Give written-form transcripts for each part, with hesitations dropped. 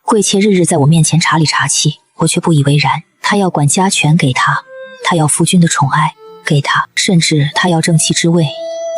贵妾日日在我面前茶里茶气，我却不以为然。她要管家全给她，她要夫君的宠爱给她，甚至她要正妻之位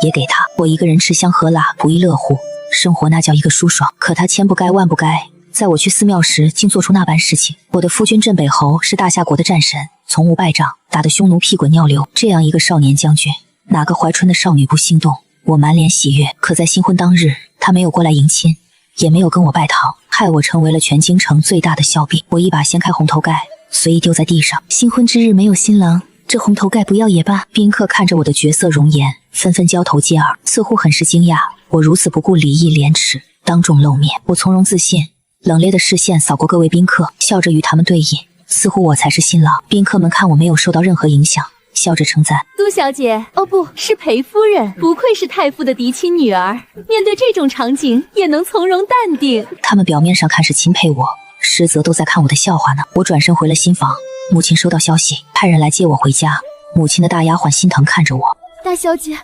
也给她。我一个人吃香喝辣，不亦乐乎，生活那叫一个舒爽。可她千不该万不该，在我去寺庙时竟做出那般事情。我的夫君镇北侯是大夏国的战神，从无败仗，打得匈奴屁滚尿流。这样一个少年将军，哪个怀春的少女不心动？我满脸喜悦，可在新婚当日，他没有过来迎亲，也没有跟我拜堂，害我成为了全京城最大的笑柄。我一把掀开红头盖，随意丢在地上。新婚之日没有新郎，这红头盖不要也罢。宾客看着我的绝色容颜，纷纷交头接耳，似乎很是惊讶我如此不顾礼义廉耻，当众露面。我从容自信，冷冽的视线扫过各位宾客，笑着与他们对饮，似乎我才是新郎。宾客们看我没有受到任何影响，笑着称赞：杜小姐，哦不是裴夫人，不愧是太傅的嫡亲女儿，面对这种场景也能从容淡定。他们表面上看是钦佩我，实则都在看我的笑话呢。我转身回了新房，母亲收到消息，派人来接我回家。母亲的大丫鬟心疼看着我：大小姐，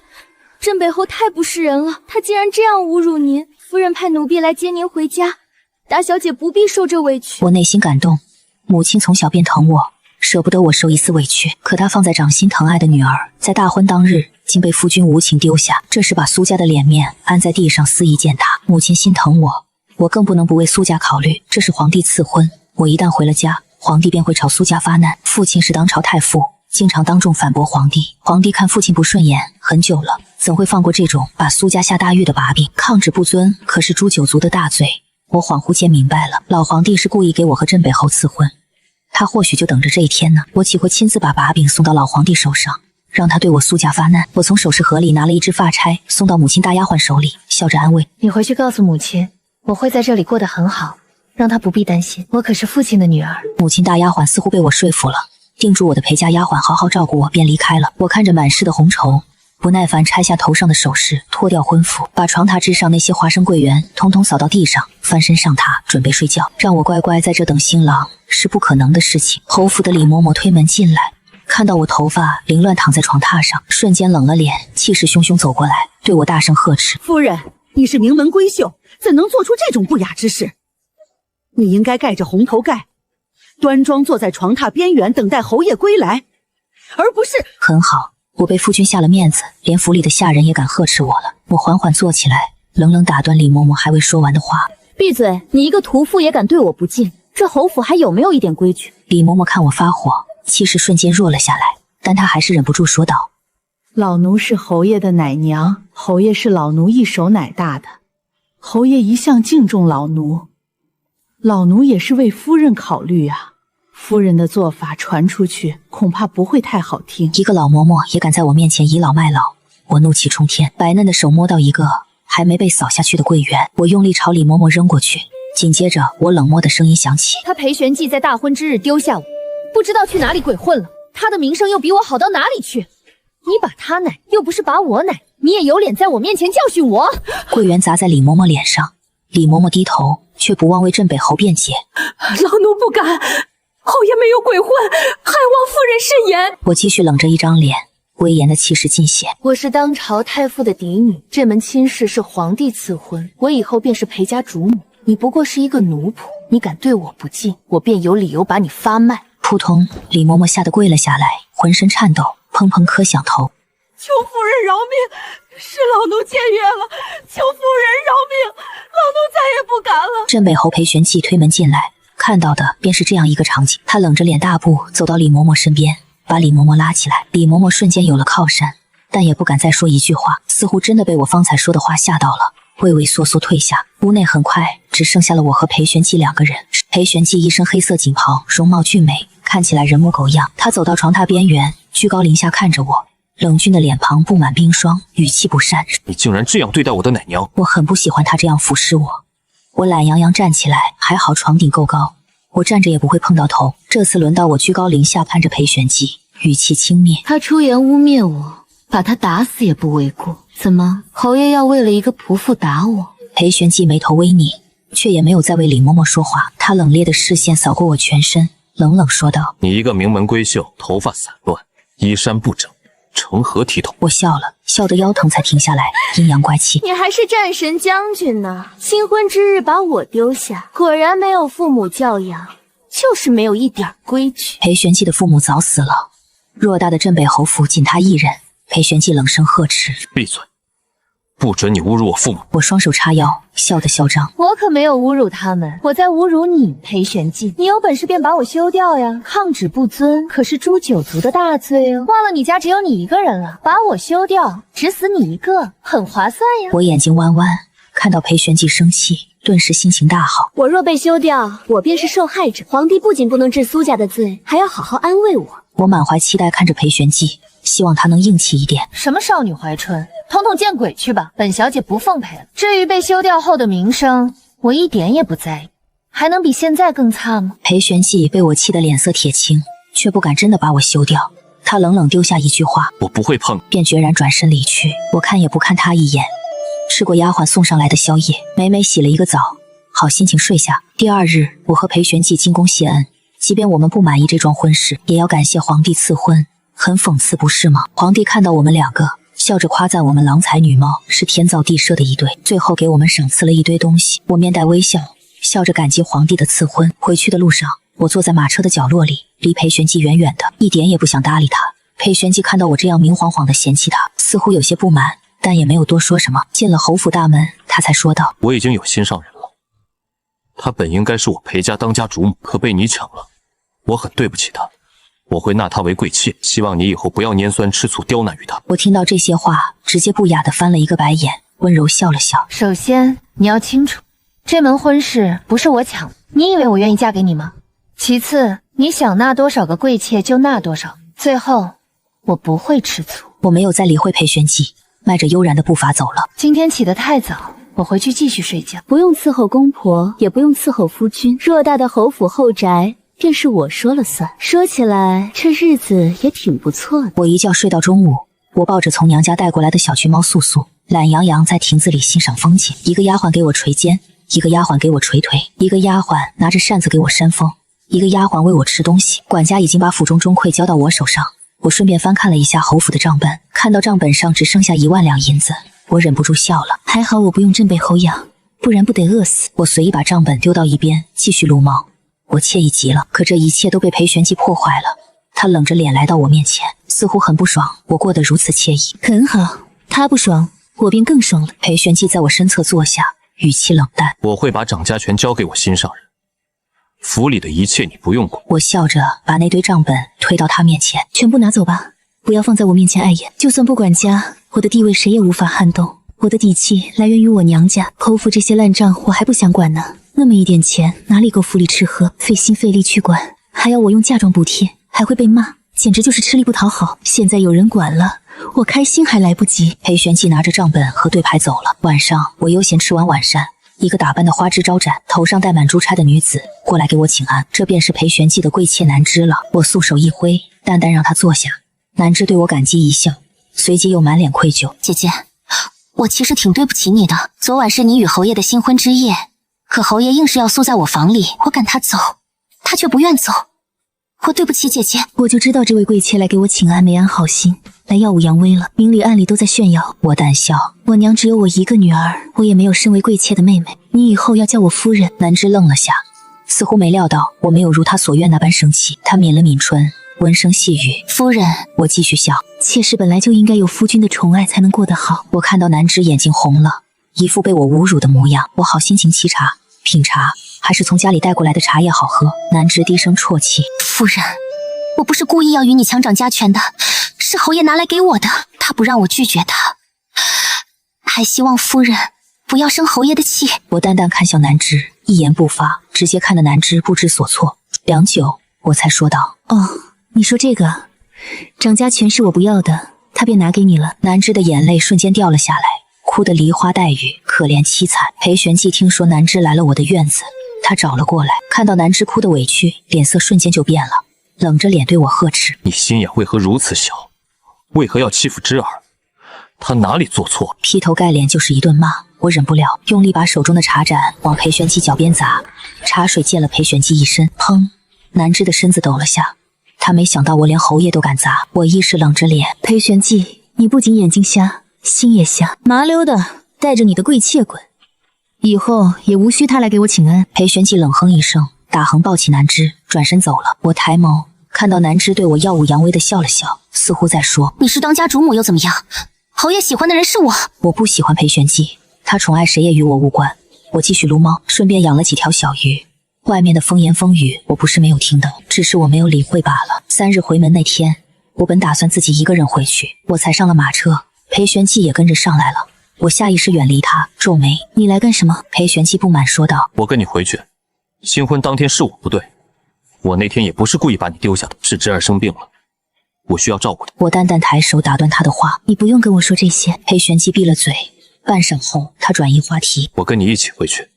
镇北侯太不是人了，他竟然这样侮辱您。夫人派奴婢来接您回家，大小姐不必受这委屈。我内心感动，母亲从小便疼我，舍不得我受一丝委屈。可她放在掌心疼爱的女儿，在大婚当日竟被夫君无情丢下，这是把苏家的脸面安在地上肆意践踏。母亲心疼我，我更不能不为苏家考虑。这是皇帝赐婚，我一旦回了家，皇帝便会朝苏家发难。父亲是当朝太傅，经常当众反驳皇帝，皇帝看父亲不顺眼很久了，怎会放过这种把苏家下大狱的把柄？抗旨不遵可是诛九族的大罪。我恍惚间明白了，老皇帝是故意给我和镇北侯赐婚，他或许就等着这一天呢。我岂会亲自把把柄送到老皇帝手上，让他对我苏家发难？我从首饰盒里拿了一只发钗，送到母亲大丫鬟手里，笑着安慰：你回去告诉母亲，我会在这里过得很好，让她不必担心，我可是父亲的女儿。母亲大丫鬟似乎被我说服了，叮嘱我的陪嫁丫鬟好好照顾我，便离开了。我看着满室的红绸，不耐烦拆下头上的首饰，脱掉婚服，把床榻之上那些花生桂圆统统扫到地上，翻身上榻准备睡觉。让我乖乖在这等新郎是不可能的事情。侯府的李嬷嬷推门进来，看到我头发凌乱躺在床榻上，瞬间冷了脸，气势汹汹走过来，对我大声呵斥：夫人，你是名门闺秀，怎能做出这种不雅之事？你应该盖着红头盖，端庄坐在床榻边缘等待侯爷归来，而不是……很好，我被夫君下了面子，连府里的下人也敢呵斥我了。我缓缓坐起来，冷冷打断李嬷嬷还未说完的话：闭嘴！你一个屠妇也敢对我不敬，这侯府还有没有一点规矩？李嬷嬷看我发火，气势瞬间弱了下来，但她还是忍不住说道：老奴是侯爷的奶娘，侯爷是老奴一手奶大的，侯爷一向敬重老奴，老奴也是为夫人考虑啊。夫人的做法传出去，恐怕不会太好听。一个老嬷嬷也敢在我面前倚老卖老，我怒气冲天，白嫩的手摸到一个还没被扫下去的桂圆，我用力朝李嬷嬷扔过去。紧接着，我冷漠的声音响起：他裴玄寂在大婚之日丢下我，不知道去哪里鬼混了，他的名声又比我好到哪里去？你把他奶，又不是把我奶，你也有脸在我面前教训我？桂圆砸在李嬷嬷脸上，李嬷嬷低头，却不忘为镇北侯辩解：老奴不敢，侯爷没有鬼混，还望夫人慎言。我继续冷着一张脸，威严的气势尽显：我是当朝太傅的嫡女，这门亲事是皇帝赐婚，我以后便是裴家主母，你不过是一个奴仆，你敢对我不敬，我便有理由把你发卖。扑通，李嬷嬷吓得跪了下来，浑身颤抖，砰砰磕响头：求夫人饶命，是老奴僭越了，求夫人饶命，老奴再也不敢了。镇北侯裴玄寂推门进来，看到的便是这样一个场景。他冷着脸大步走到李嬷嬷身边，把李嬷嬷拉起来。李嬷嬷瞬间有了靠山，但也不敢再说一句话，似乎真的被我方才说的话吓到了，畏畏缩缩退下。屋内很快只剩下了我和裴玄寂两个人。裴玄寂一身黑色锦袍，容貌俊美，看起来人模狗样。他走到床榻边缘，居高临下看着我，冷峻的脸庞布满冰霜，语气不善：你竟然这样对待我的奶娘！我很不喜欢他这样俯视我。我懒洋洋站起来，还好床顶够高，我站着也不会碰到头。这次轮到我居高临下看着裴玄寂，语气轻蔑：他出言污蔑我，把他打死也不为过。怎么，侯爷要为了一个仆妇打我？裴玄寂眉头微拧，却也没有再为李嬷嬷说话。他冷冽的视线扫过我全身，冷冷说道：你一个名门闺秀，头发散乱，衣衫不整，成何体统？我笑了，笑得腰疼才停下来，阴阳怪气。你还是战神将军呢，新婚之日把我丢下，果然没有父母教养，就是没有一点规矩。裴玄寂的父母早死了，偌大的镇北侯府仅他一人。裴玄寂冷声呵斥：“闭嘴！不准你侮辱我父母！”我双手叉腰，笑得嚣张。我可没有侮辱他们，我在侮辱你，裴玄寂。你有本事便把我休掉呀！抗旨不遵可是诛九族的大罪哦。忘了你家只有你一个人了，把我休掉，只死你一个，很划算呀。我眼睛弯弯，看到裴玄寂生气，顿时心情大好。我若被休掉，我便是受害者。皇帝不仅不能治苏家的罪，还要好好安慰我。我满怀期待看着裴玄寂，希望他能硬气一点。什么少女怀春，统统见鬼去吧！本小姐不奉陪了。至于被休掉后的名声，我一点也不在意。还能比现在更差吗？裴玄寂被我气得脸色铁青，却不敢真的把我休掉。他冷冷丢下一句话：“我不会碰。”便决然转身离去。我看也不看他一眼，吃过丫鬟送上来的宵夜，美美洗了一个澡，好心情睡下。第二日，我和裴玄寂进宫谢恩。即便我们不满意这桩婚事，也要感谢皇帝赐婚，很讽刺不是吗？皇帝看到我们两个，笑着夸赞我们郎才女貌，是天造地设的一对，最后给我们赏赐了一堆东西。我面带微笑，笑着感激皇帝的赐婚。回去的路上，我坐在马车的角落里，离裴玄寂远远的，一点也不想搭理他。裴玄寂看到我这样明晃晃的嫌弃他，似乎有些不满，但也没有多说什么。进了侯府大门，他才说道：“我已经有心上人了，她本应该是我裴家当家主母，可被你抢了，我很对不起她。我会纳她为贵妾，希望你以后不要拈酸吃醋，刁难于她。”我听到这些话，直接不雅地翻了一个白眼，温柔笑了笑。首先，你要清楚，这门婚事不是我抢的，你以为我愿意嫁给你吗？其次，你想纳多少个贵妾就纳多少。最后，我不会吃醋。我没有再理会裴玄寂，迈着悠然的步伐走了。今天起得太早，我回去继续睡觉。不用伺候公婆，也不用伺候夫君，偌大的侯府后宅便是我说了算。说起来，这日子也挺不错的。我一觉睡到中午，我抱着从娘家带过来的小橘猫素素，懒洋洋在亭子里欣赏风景。一个丫鬟给我捶肩，一个丫鬟给我捶腿，一个丫鬟拿着扇子给我扇风，一个丫鬟喂我吃东西。管家已经把府中中馈交到我手上。我顺便翻看了一下侯府的账本，看到账本上只剩下1万两银子，我忍不住笑了。还好我不用镇北侯养，不然不得饿死。我随意把账本丢到一边，继续撸猫。我惬意极了，可这一切都被裴玄寂破坏了。他冷着脸来到我面前，似乎很不爽我过得如此惬意。很好，他不爽，我便更爽了。裴玄寂在我身侧坐下，语气冷淡：“我会把掌家权交给我心上人，府里的一切你不用管。”我笑着把那堆账本推到他面前：“全部拿走吧，不要放在我面前碍眼。就算不管家，我的地位谁也无法撼动。我的底气来源于我娘家，侯府这些烂账我还不想管呢。那么一点钱哪里够府里吃喝，费心费力去管，还要我用嫁妆补贴，还会被骂，简直就是吃力不讨好。现在有人管了，我开心还来不及。”裴玄寂拿着账本和对牌走了。晚上我悠闲吃完晚膳，一个打扮的花枝招展，头上戴满珠钗的女子过来给我请安，这便是裴玄寂的贵妾南枝了。我素手一挥，淡淡让她坐下。南枝对我感激一笑，随即又满脸愧疚：“姐姐，我其实挺对不起你的。昨晚是你与侯爷的新婚之夜，可侯爷硬是要宿在我房里，我赶他走，他却不愿走。我对不起姐姐。”我就知道这位贵妾来给我请安没安好心，来耀武扬威了，明里暗里都在炫耀。我淡笑：“我娘只有我一个女儿，我也没有身为贵妾的妹妹，你以后要叫我夫人。”南枝愣了下，似乎没料到我没有如她所愿那般生气。她抿了抿唇，温声细语：“夫人。”我继续笑：“妾室本来就应该有夫君的宠爱才能过得好。”我看到南枝眼睛红了，一副被我侮辱的模样。我好心情沏茶，品茶还是从家里带过来的茶叶好喝。南枝低声啜泣：“夫人，我不是故意要与你抢掌家权的，是侯爷拿来给我的，他不让我拒绝他，还希望夫人不要生侯爷的气。”我淡淡看向南枝，一言不发，直接看得南枝不知所措。良久，我才说道：“哦，你说这个，掌家权是我不要的，他便拿给你了。”南枝的眼泪瞬间掉了下来，哭得梨花带雨，可怜凄惨。裴玄寂听说南枝来了我的院子，他找了过来，看到南枝哭得委屈，脸色瞬间就变了，冷着脸对我呵斥：“你心眼为何如此小？为何要欺负枝儿？他哪里做错？”劈头盖脸就是一顿骂。我忍不了，用力把手中的茶盏往裴玄寂脚边砸，茶水溅了裴玄寂一身。砰！南枝的身子抖了下，他他没想到我连侯爷都敢砸，我一时冷着脸。裴玄纪，你不仅眼睛瞎，心也瞎，麻溜的带着你的贵妾滚，以后也无需他来给我请安。裴玄纪冷哼一声，大横抱起南枝，转身走了。我抬眸看到南枝对我耀武扬威的笑了笑，似乎在说：“你是当家主母又怎么样？侯爷喜欢的人是我。”我不喜欢裴玄纪，他宠爱谁也与我无关。我继续撸猫，顺便养了几条小鱼。外面的风言风语，我不是没有听到，只是我没有理会罢了。3日回门那天，我本打算自己一个人回去，我才上了马车，裴玄纪也跟着上来了。我下意识远离他，皱眉：“你来干什么？”裴玄纪不满说道：“我跟你回去。新婚当天是我不对，我那天也不是故意把你丢下的，是侄儿生病了，我需要照顾他。”我淡淡抬手打断他的话：“你不用跟我说这些。”裴玄纪闭了嘴，半晌后，他转移话题：“我跟你一起回去，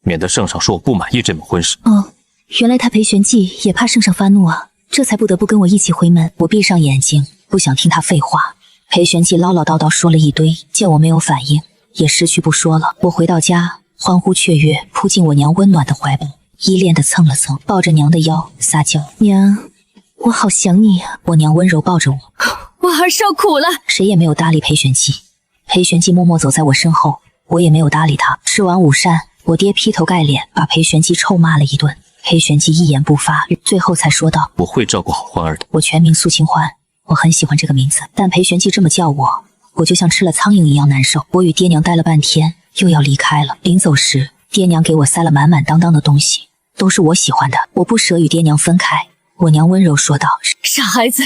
免得圣上说我不满意这门婚事。”哦，原来他裴玄纪也怕圣上发怒啊，这才不得不跟我一起回门。我闭上眼睛，不想听他废话。裴玄纪唠唠叨叨说了一堆，见我没有反应，也识趣不说了。我回到家，欢呼雀跃，扑进我娘温暖的怀抱，依恋的蹭了蹭，抱着娘的腰撒娇：“娘，我好想你啊。”我娘温柔抱着我，我儿受苦了。谁也没有搭理裴玄纪。裴玄纪默默走在我身后，我也没有搭理他。吃完午膳，我爹劈头盖脸把裴玄纪臭骂了一顿。裴玄纪一言不发，最后才说道：“我会照顾好欢儿的。”我全名苏清欢，我很喜欢这个名字，但裴玄纪这么叫我，我就像吃了苍蝇一样难受。我与爹娘待了半天，又要离开了。临走时，爹娘给我塞了满满当当的东西，都是我喜欢的，我不舍与爹娘分开。我娘温柔说道：“傻孩子，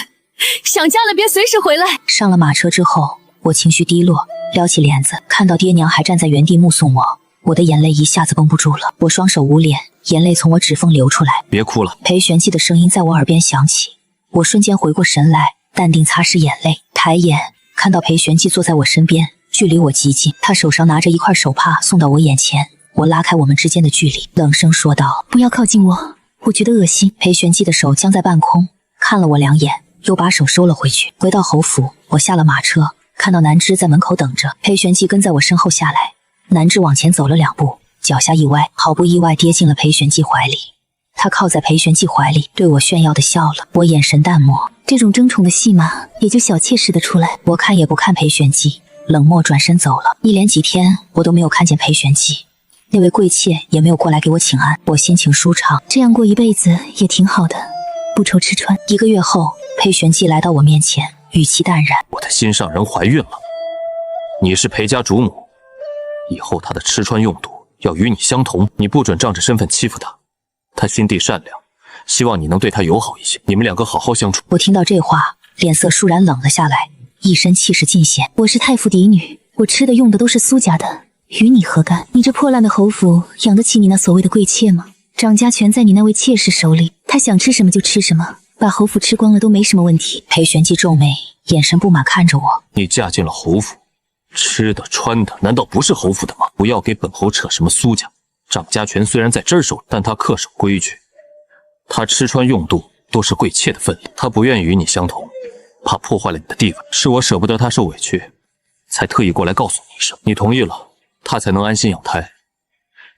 想家了别随时回来。”上了马车之后，我情绪低落，撩起帘子，看到爹娘还站在原地目送我，我的眼泪一下子绷不住了。我双手捂脸，眼泪从我指缝流出来。别哭了。裴玄纪的声音在我耳边响起，我瞬间回过神来，淡定擦拭眼泪，抬眼看到裴玄纪坐在我身边，距离我极近，他手上拿着一块手帕送到我眼前。我拉开我们之间的距离，冷声说道：“不要靠近我，我觉得恶心。”裴玄纪的手僵在半空，看了我2眼，又把手收了回去。回到侯府，我下了马车，看到南枝在门口等着，裴玄纪跟在我身后下来。南枝往前走了2步，脚下一歪，毫不意外跌进了裴玄纪怀里。他靠在裴玄纪怀里，对我炫耀的笑了。我眼神淡漠，这种争宠的戏码也就小妾使得出来。我看也不看裴玄纪，冷漠转身走了。一连几天我都没有看见裴玄纪，那位贵妾也没有过来给我请安，我心情舒畅，这样过一辈子也挺好的，不愁吃穿。1个月后，裴玄纪来到我面前，语气淡然：“我的心上人怀孕了，你是裴家主母，以后她的吃穿用度要与你相同，你不准仗着身份欺负她。她心地善良，希望你能对她友好一些，你们2个好好相处。”我听到这话，脸色倏然冷了下来，一身气势尽显。我是太傅嫡女，我吃的用的都是苏家的，与你何干？你这破烂的侯府养得起你那所谓的贵妾吗？掌家全在你那位妾室手里，她想吃什么就吃什么，把侯府吃光了都没什么问题。裴玄纪皱眉，眼神不满看着我：“你嫁进了侯府，吃的穿的难道不是侯府的吗？不要给本侯扯什么苏家。掌家权虽然在这儿守，但他恪守规矩，他吃穿用度都是贵妾的分例，他不愿意与你相同，怕破坏了你的地位。是我舍不得他受委屈，才特意过来告诉你一声，你同意了，他才能安心养胎。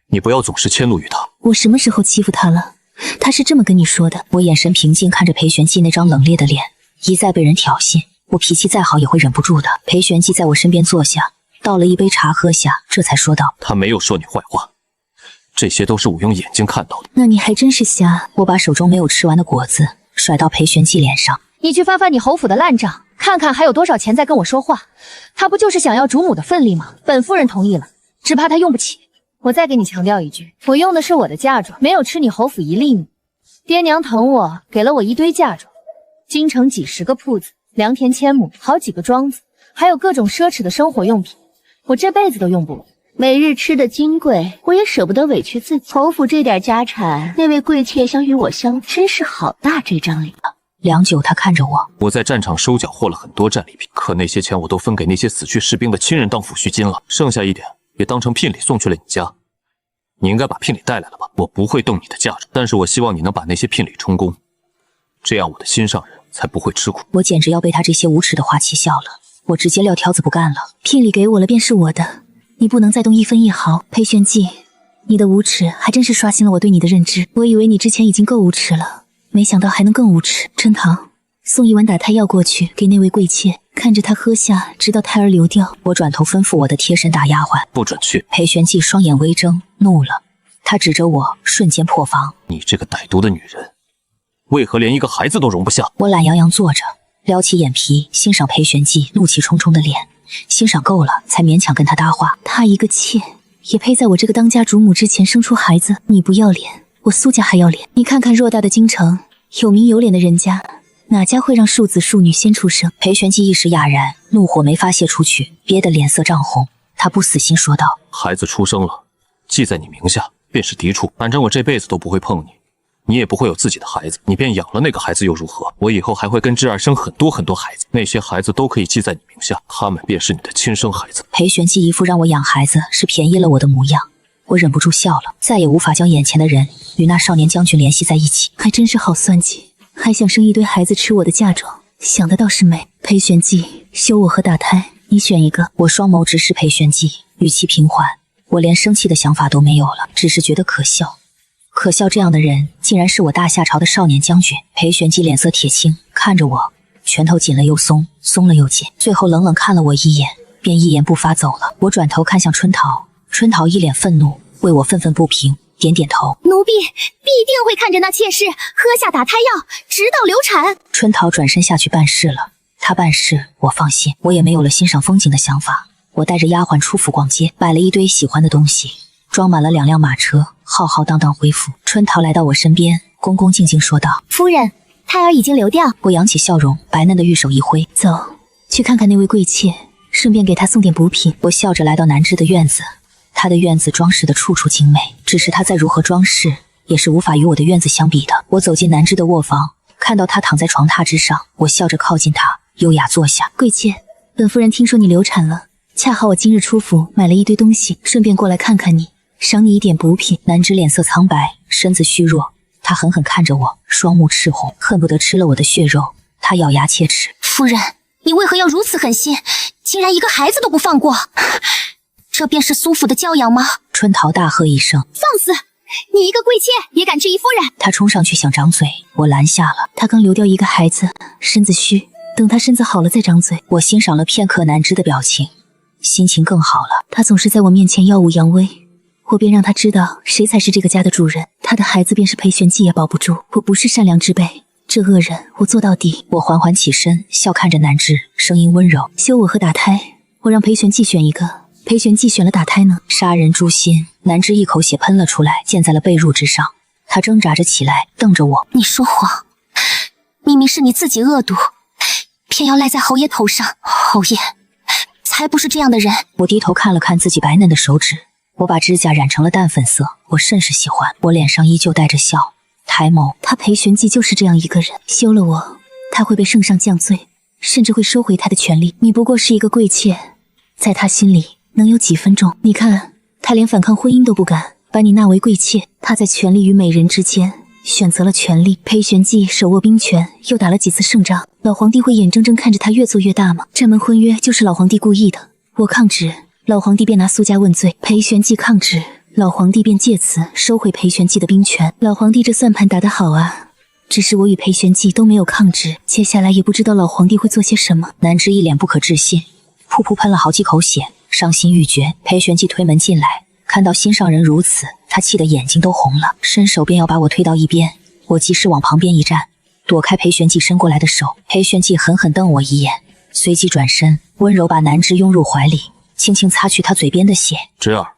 你不要总是迁怒于他。”我什么时候欺负他了？他是这么跟你说的？我眼神平静，看着裴玄纪那张冷冽的脸，一再被人挑衅，我脾气再好也会忍不住的。裴玄纪在我身边坐下，倒了一杯茶喝下，这才说道：“他没有说你坏话，这些都是我用眼睛看到的。”那你还真是瞎。我把手中没有吃完的果子甩到裴玄纪脸上：“你去翻翻你侯府的烂账，看看还有多少钱在跟我说话。他不就是想要主母的份例吗？本夫人同意了，只怕他用不起。我再给你强调一句，我用的是我的嫁妆，没有吃你侯府一粒米。爹娘疼我，给了我一堆嫁妆，京城几10个铺子，良田千亩，好几个庄子，还有各种奢侈的生活用品，我这辈子都用不完。每日吃的金贵，我也舍不得委屈自己。侯府这点家产，那位贵妾想与我相，真是好大这张脸啊！”良久，他看着我：“我在战场收缴获了很多战利品，可那些钱我都分给那些死去士兵的亲人当抚恤金了，剩下一点也当成聘礼送去了你家。你应该把聘礼带来了吧？我不会动你的嫁妆，但是我希望你能把那些聘礼充公，这样我的心上人才不会吃苦。”我简直要被他这些无耻的话气笑了，我直接撂挑子不干了。聘礼给我了便是我的，你不能再动1分1毫。裴玄纪，你的无耻还真是刷新了我对你的认知。我以为你之前已经够无耻了，没想到还能更无耻。春桃，送一碗打胎药过去给那位贵妾，看着她喝下，直到胎儿流掉。我转头吩咐我的贴身大丫鬟，不准去。裴玄寂双眼微睁，怒了，他指着我，瞬间破防。你这个歹毒的女人，为何连一个孩子都容不下？我懒洋洋坐着，撩起眼皮，欣赏裴玄寂怒气冲冲的脸，欣赏够了，才勉强跟他搭话。她一个妾，也配在我这个当家主母之前生出孩子？你不要脸，我苏家还要脸。你看看偌大的京城，有名有脸的人家，哪家会让庶子庶女先出生？裴玄寂一时哑然，怒火没发泄出去，憋得脸色涨红。他不死心说道：孩子出生了，记在你名下，便是嫡出。反正我这辈子都不会碰你，你也不会有自己的孩子，你便养了那个孩子又如何？我以后还会跟芝儿生很多很多孩子，那些孩子都可以记在你名下，他们便是你的亲生孩子。裴玄寂一副让我养孩子是便宜了我的模样，我忍不住笑了，再也无法将眼前的人与那少年将军联系在一起。还真是好算计，还想生一堆孩子吃我的嫁妆，想的倒是美。裴玄寂，休我和打胎，你选一个。我双眸直视裴玄寂，语气平缓，我连生气的想法都没有了，只是觉得可笑。可笑这样的人竟然是我大夏朝的少年将军。裴玄寂脸色铁青，看着我，拳头紧了又松，松了又紧，最后冷冷看了我一眼，便一言不发走了。我转头看向春桃，春桃一脸愤怒，为我愤愤不平，点点头。奴婢必定会看着那妾室喝下打胎药，直到流产。春桃转身下去办事了，她办事我放心，我也没有了欣赏风景的想法。我带着丫鬟出府逛街，买了一堆喜欢的东西，装满了2辆马车，浩浩荡荡回府。春桃来到我身边，恭恭敬敬说道：夫人，胎儿已经流掉。我扬起笑容，白嫩的玉手一挥，走，去看看那位贵妾，顺便给她送点补品。我笑着来到南枝的院子，她的院子装饰的处处精美，只是她再如何装饰，也是无法与我的院子相比的。我走进南枝的卧房，看到她躺在床榻之上，我笑着靠近她，优雅坐下。贵妾，本夫人听说你流产了，恰好我今日出府买了一堆东西，顺便过来看看你，赏你一点补品。南枝脸色苍白，身子虚弱，她狠狠看着我，双目赤红，恨不得吃了我的血肉。她咬牙切齿：夫人，你为何要如此狠心，竟然一个孩子都不放过？这便是苏府的教养吗？春桃大喝一声：放肆！你一个贵妾也敢质疑夫人？她冲上去想张嘴，我拦下了。她刚流掉一个孩子，身子虚，等她身子好了再张嘴。我欣赏了片刻南枝的表情，心情更好了。她总是在我面前耀武扬威，我便让她知道谁才是这个家的主人。她的孩子便是裴玄寂也保不住。我不是善良之辈，这恶人我做到底。我缓缓起身，笑看着南枝，声音温柔：休我和打胎，我让裴玄寂选一个。裴玄寂选了打胎呢。杀人诛心！南枝一口血喷了出来，溅在了被褥之上。她挣扎着起来，瞪着我：你说谎，明明是你自己恶毒，偏要赖在侯爷头上。侯爷才不是这样的人。我低头看了看自己白嫩的手指，我把指甲染成了淡粉色，我甚是喜欢。我脸上依旧带着笑，抬眸：他裴玄寂就是这样一个人，休了我，他会被圣上降罪，甚至会收回他的权利。你不过是一个贵妾，在他心里能有几分重？你看，他连反抗婚姻都不敢，把你纳为贵妾。他在权力与美人之间选择了权力。裴玄寂手握兵权，又打了几次胜仗，老皇帝会眼睁睁看着他越做越大吗？这门婚约就是老皇帝故意的，我抗旨，老皇帝便拿苏家问罪；裴玄寂抗旨，老皇帝便借此收回裴玄寂的兵权。老皇帝这算盘打得好啊！只是我与裴玄寂都没有抗旨，接下来也不知道老皇帝会做些什么。南枝一脸不可置信，噗噗喷了好几口血，伤心欲绝。裴玄寂推门进来，看到心上人如此，他气得眼睛都红了，伸手便要把我推到一边。我及时往旁边一站，躲开裴玄寂伸过来的手。裴玄寂狠狠瞪我一眼，随即转身，温柔把南枝拥入怀里，轻轻擦去他嘴边的血。侄儿，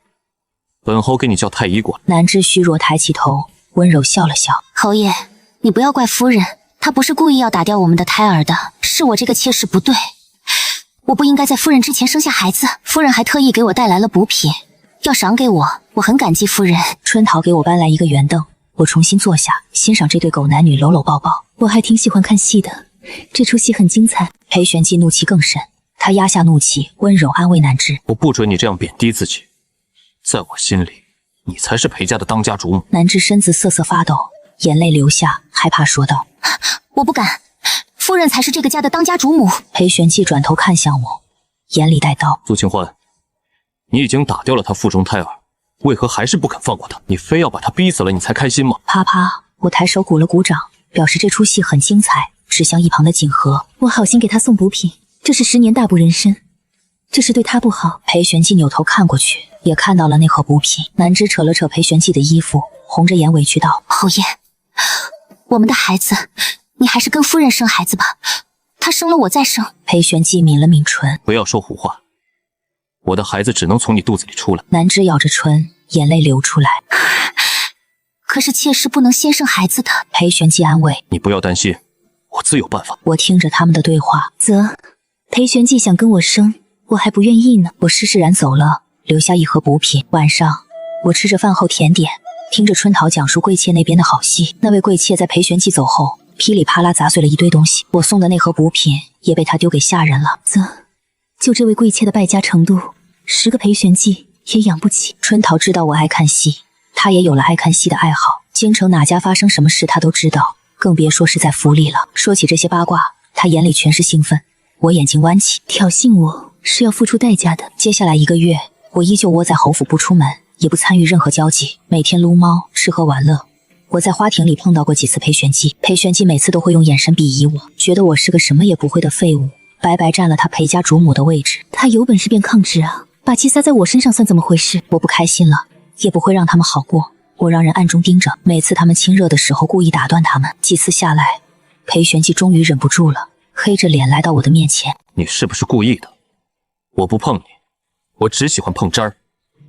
本侯给你叫太医过来。南枝虚弱抬起头，温柔笑了笑：侯爷，你不要怪夫人，她不是故意要打掉我们的胎儿的，是我这个妾室不对，我不应该在夫人之前生下孩子。夫人还特意给我带来了补品，要赏给我，我很感激夫人。春桃给我搬来一个圆凳，我重新坐下，欣赏这对狗男女搂搂抱抱。我还挺喜欢看戏的，这出戏很精彩。裴玄寂怒气更甚，他压下怒气，温柔安慰南枝：我不准你这样贬低自己，在我心里，你才是裴家的当家主母。南枝身子瑟瑟发抖，眼泪流下，害怕说道：我不敢，夫人才是这个家的当家主母。裴玄寂转头看向我，眼里带刀：苏清欢，你已经打掉了他腹中胎儿，为何还是不肯放过他？你非要把他逼死了你才开心吗？啪啪，我抬手鼓了鼓掌，表示这出戏很精彩，指向一旁的锦和。我好心给他送补品，这是10年大补人参，这是对他不好。裴玄纪扭头看过去，也看到了那盒补品。南芝扯了扯裴玄纪的衣服，红着眼委屈道：侯爷，我们的孩子，你还是跟夫人生孩子吧，她生了我再生。裴玄纪抿了抿唇，不要说胡话，我的孩子只能从你肚子里出来。南芝咬着唇，眼泪流出来。可是妾室不能先生孩子的。裴玄纪安慰：你不要担心，我自有办法。我听着他们的对话，裴玄纪想跟我生，我还不愿意呢。我施施然走了，留下一盒补品。晚上，我吃着饭后甜点，听着春桃讲述贵妾那边的好戏。那位贵妾在裴玄纪走后，噼里啪啦砸碎了一堆东西。我送的那盒补品也被他丢给下人了。就这位贵妾的败家程度，10个裴玄纪也养不起。春桃知道我爱看戏，她也有了爱看戏的爱好。京城哪家发生什么事她都知道，更别说是在府里了。说起这些八卦，她眼里全是兴奋。我眼睛弯起，挑衅我是要付出代价的。接下来1个月，我依旧窝在侯府不出门，也不参与任何交际，每天撸猫吃喝玩乐。我在花亭里碰到过几次裴玄纪，裴玄纪每次都会用眼神鄙夷我，觉得我是个什么也不会的废物，白白占了他裴家主母的位置。他有本事便抗旨啊，把气撒在我身上算怎么回事？我不开心了，也不会让他们好过。我让人暗中盯着，每次他们亲热的时候故意打断他们。几次下来，裴玄纪终于忍不住了，黑着脸来到我的面前。你是不是故意的？我不碰你，我只喜欢碰渣儿。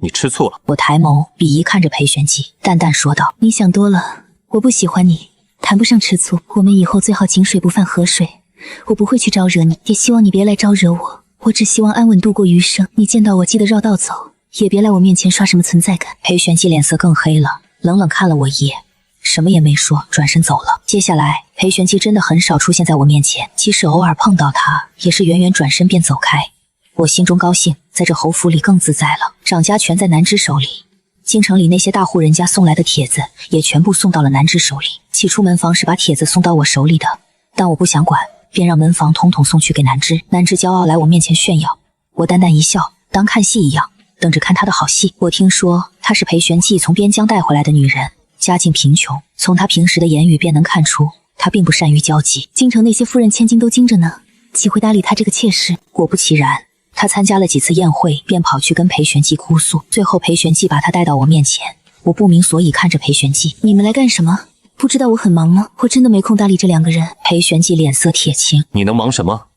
你吃醋了。我抬眸鄙夷看着裴玄纪，淡淡说道：你想多了，我不喜欢你，谈不上吃醋。我们以后最好井水不犯河水，我不会去招惹你，也希望你别来招惹我。我只希望安稳度过余生，你见到我记得绕道走，也别来我面前刷什么存在感。裴玄纪脸色更黑了，冷冷看了我一眼，什么也没说，转身走了。接下来裴玄纪真的很少出现在我面前，即使偶尔碰到他，也是远远转身便走开。我心中高兴，在这侯府里更自在了。掌家全在南芝手里，京城里那些大户人家送来的帖子也全部送到了南芝手里。起初门房是把帖子送到我手里的，但我不想管，便让门房统统送去给南芝。南芝骄傲来我面前炫耀，我淡淡一笑，当看戏一样，等着看她的好戏。我听说她是裴玄纪从边疆带回来的女人，家境贫穷，从她平时的言语便能看出她并不善于交际。京城那些夫人千金都惊着呢，岂会搭理她这个妾室？果不其然，他参加了几次宴会，便跑去跟裴玄纪哭诉。最后裴玄纪把他带到我面前，我不明所以看着裴玄纪：你们来干什么？不知道我很忙吗？我真的没空搭理这2个人。裴玄纪脸色铁青：你能忙什么？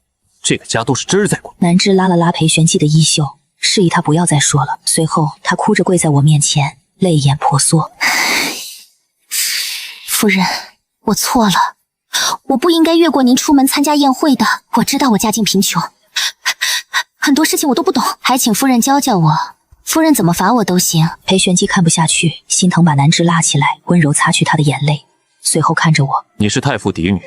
这个家都是芝儿在管。南芝拉了拉裴玄纪的衣袖，示意他不要再说了。随后他哭着跪在我面前，泪眼婆娑：夫人，我错了，我不应该越过您出门参加宴会的。我知道我家境贫穷，很多事情我都不懂，还请夫人教教我。夫人怎么罚我都行。裴玄纪看不下去，心疼把南芝拉起来，温柔擦去她的眼泪，随后看着我：你是太傅嫡女，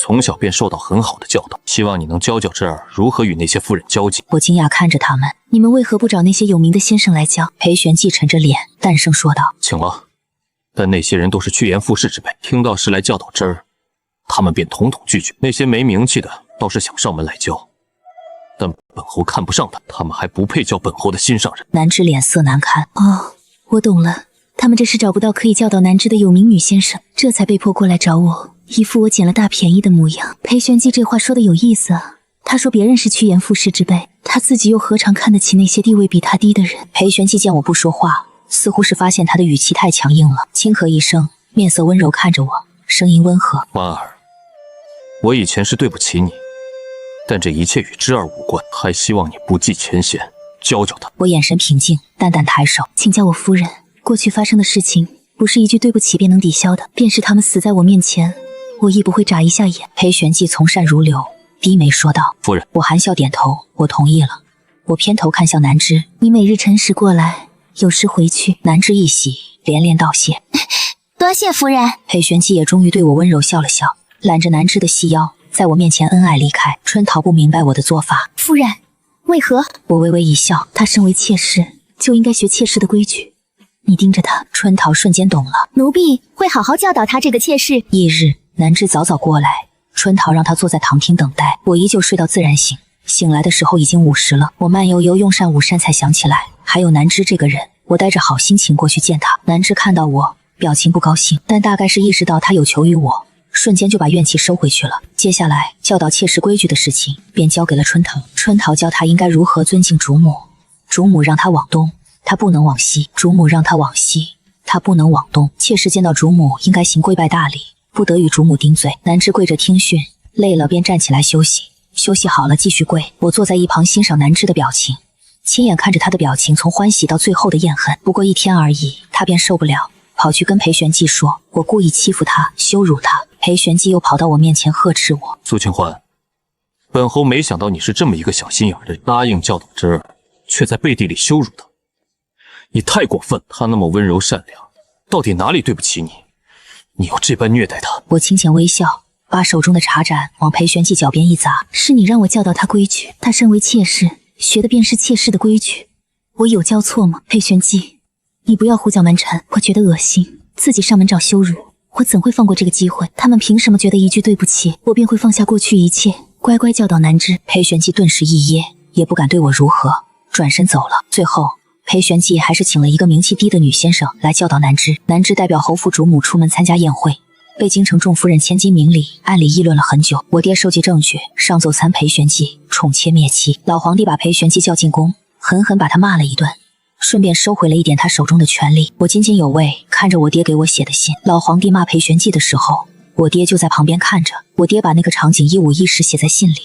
从小便受到很好的教导，希望你能教教芝儿如何与那些夫人交际。我惊讶看着他们：你们为何不找那些有名的先生来教？裴玄纪沉着脸，淡声说道：请了，但那些人都是趋炎附势之辈，听到是来教导芝儿，他们便统统拒绝。那些没名气的倒是想上门来教，但本侯看不上他们还不配叫本侯的心上人。南芝脸色难看：哦，我懂了，他们这是找不到可以教导南芝的有名女先生，这才被迫过来找我，一副我捡了大便宜的模样。裴玄纪这话说的有意思啊，他说别人是趋炎附势之辈，他自己又何尝看得起那些地位比他低的人？裴玄纪见我不说话，似乎是发现他的语气太强硬了，轻咳一声，面色温柔看着我，声音温和：婉儿，我以前是对不起你，但这一切与芝儿无关，还希望你不计前嫌，教教他。我眼神平静，淡淡抬手：请叫我夫人。过去发生的事情不是一句对不起便能抵消的，便是他们死在我面前，我亦不会眨一下眼。裴玄纪从善如流，低眉说道：夫人。我含笑点头，我同意了。我偏头看向南芝：你每日辰时过来，有时回去。南芝一喜，连连道谢：多谢夫人。裴玄纪也终于对我温柔笑了笑，揽着南芝的细腰，在我面前恩爱离开。春桃不明白我的做法：夫人，为何？我微微一笑：她身为妾室，就应该学妾室的规矩。你盯着她。春桃瞬间懂了，奴婢会好好教导她这个妾室。翌日，南芝早早过来，春桃让她坐在堂厅等待。我依旧睡到自然醒，醒来的时候已经午时了。我慢悠悠用膳午膳，才想起来还有南芝这个人。我带着好心情过去见她。南芝看到我，表情不高兴，但大概是意识到她有求于我，瞬间就把怨气收回去了。接下来教导妾室规矩的事情便交给了春桃。春桃教她应该如何尊敬主母。主母让她往东，她不能往西；主母让她往西，她不能往东。妾室见到主母应该行跪拜大礼，不得与主母顶嘴。南枝跪着听训，累了便站起来休息，休息好了继续跪。我坐在一旁欣赏南枝的表情，亲眼看着她的表情从欢喜到最后的厌恨。不过1天而已，她便受不了，跑去跟裴玄纪说我故意欺负她，羞辱她。裴玄纪又跑到我面前呵斥我。苏清欢，本侯没想到你是这么一个小心眼的人，答应教导侄儿，却在背地里羞辱他，你太过分了。他那么温柔善良，到底哪里对不起你？你要这般虐待他？我轻浅微笑，把手中的茶盏往裴玄纪脚边一砸。是你让我教导他规矩，他身为妾室，学的便是妾室的规矩，我有教错吗？裴玄纪，你不要胡搅蛮缠，我觉得恶心，自己上门找羞辱，我怎会放过这个机会？他们凭什么觉得一句对不起，我便会放下过去一切，乖乖教导南枝？裴玄纪顿时一噎，也不敢对我如何，转身走了。最后裴玄纪还是请了一个名气低的女先生来教导南枝。南枝代表侯府主母出门参加宴会，被京城众夫人千金明里暗里议论了很久。我爹收集证据，上奏参裴玄纪宠妾灭妻。老皇帝把裴玄纪叫进宫，狠狠把他骂了一顿，顺便收回了一点他手中的权力。我津津有味看着我爹给我写的信。老皇帝骂裴玄纪的时候，我爹就在旁边看着。我爹把那个场景一五一十写在信里。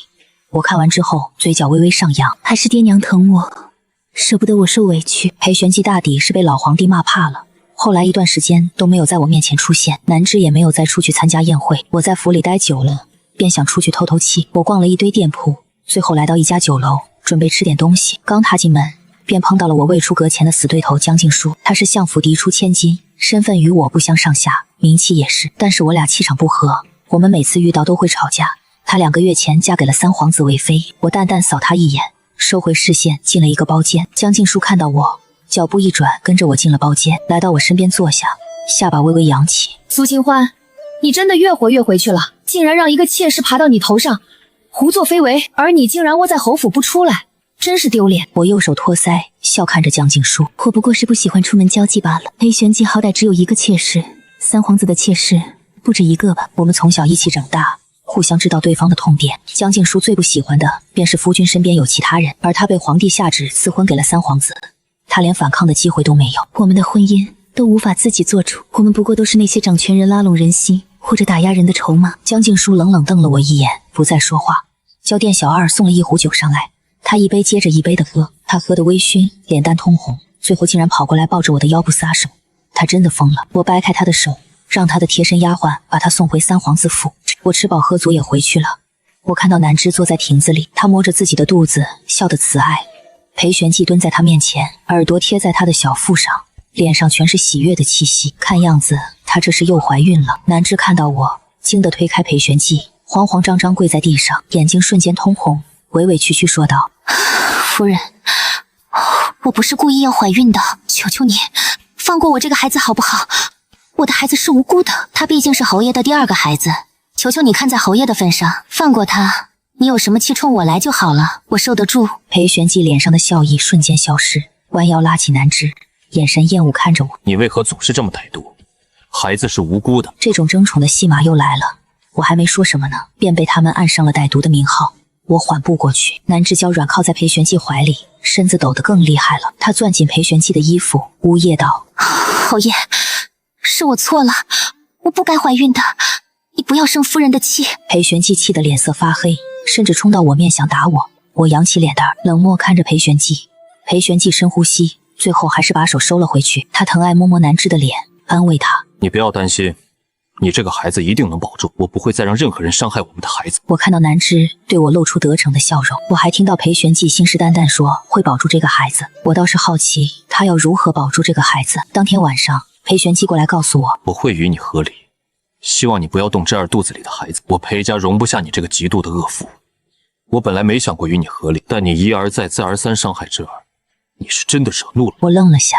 我看完之后，嘴角微微上扬。还是爹娘疼我，舍不得我受委屈。裴玄纪大抵是被老皇帝骂怕了，后来一段时间都没有在我面前出现，南枝也没有再出去参加宴会。我在府里待久了，便想出去透透气。我逛了一堆店铺，最后来到一家酒楼，准备吃点东西。刚踏进门，便碰到了我未出阁前的死对头江静书。他是相府嫡出千金，身份与我不相上下，名气也是，但是我俩气场不合，我们每次遇到都会吵架。她2个月前嫁给了三皇子为妃。我淡淡扫他一眼，收回视线，进了一个包间。江静书看到我，脚步一转，跟着我进了包间，来到我身边坐下，下巴微微扬起。苏清欢，你真的越活越回去了，竟然让一个妾室爬到你头上，胡作非为，而你竟然窝在侯府不出来，真是丢脸。我右手托腮，笑看着江静书。我不过是不喜欢出门交际罢了。裴玄纪好歹只有一个妾室，三皇子的妾室不止一个吧？我们从小一起长大，互相知道对方的痛点。江静书最不喜欢的便是夫君身边有其他人，而他被皇帝下旨赐婚给了三皇子，他连反抗的机会都没有。我们的婚姻都无法自己做主，我们不过都是那些掌权人拉拢人心或者打压人的筹码。江静书冷冷瞪了我一眼，不再说话。叫店小二送了一壶酒上来，他一杯接着一杯的喝，他喝得微醺，脸蛋通红，最后竟然跑过来抱着我的腰不撒手。他真的疯了。我掰开他的手，让他的贴身丫鬟把他送回三皇子府。我吃饱喝足也回去了。我看到南枝坐在亭子里，他摸着自己的肚子，笑得慈爱。裴玄纪蹲在他面前，耳朵贴在他的小腹上，脸上全是喜悦的气息，看样子他这是又怀孕了。南枝看到我，惊得推开裴玄纪，慌慌张张跪在地上，眼睛瞬间通红，委委屈屈说道：夫人，我不是故意要怀孕的，求求你放过我这个孩子好不好？我的孩子是无辜的，他毕竟是侯爷的第2个孩子，求求你看在侯爷的份上，放过他。你有什么气冲我来就好了，我受得住。裴玄纪脸上的笑意瞬间消失，弯腰拉起南枝，眼神厌恶看着我。你为何总是这么歹毒？孩子是无辜的。这种争宠的戏码又来了，我还没说什么呢，便被他们按上了歹毒的名号。我缓步过去，南枝娇软靠在裴玄纪怀里，身子抖得更厉害了。他攥紧裴玄纪的衣服，呜咽道：侯爷，是我错了，我不该怀孕的，你不要生夫人的气。裴玄纪气得脸色发黑，甚至冲到我面想打我。我扬起脸蛋，冷漠看着裴玄纪。裴玄纪深呼吸，最后还是把手收了回去。他疼爱摸摸南枝的脸，安慰他：你不要担心，你这个孩子一定能保住，我不会再让任何人伤害我们的孩子。我看到南枝对我露出得逞的笑容，我还听到裴玄纪信誓旦旦说会保住这个孩子。我倒是好奇他要如何保住这个孩子。当天晚上，裴玄纪过来告诉我，我会与你和离，希望你不要动侄儿肚子里的孩子。我裴家容不下你这个极度的恶妇。我本来没想过与你和离，但你一而再再而三伤害侄儿，你是真的惹怒了。我愣了下，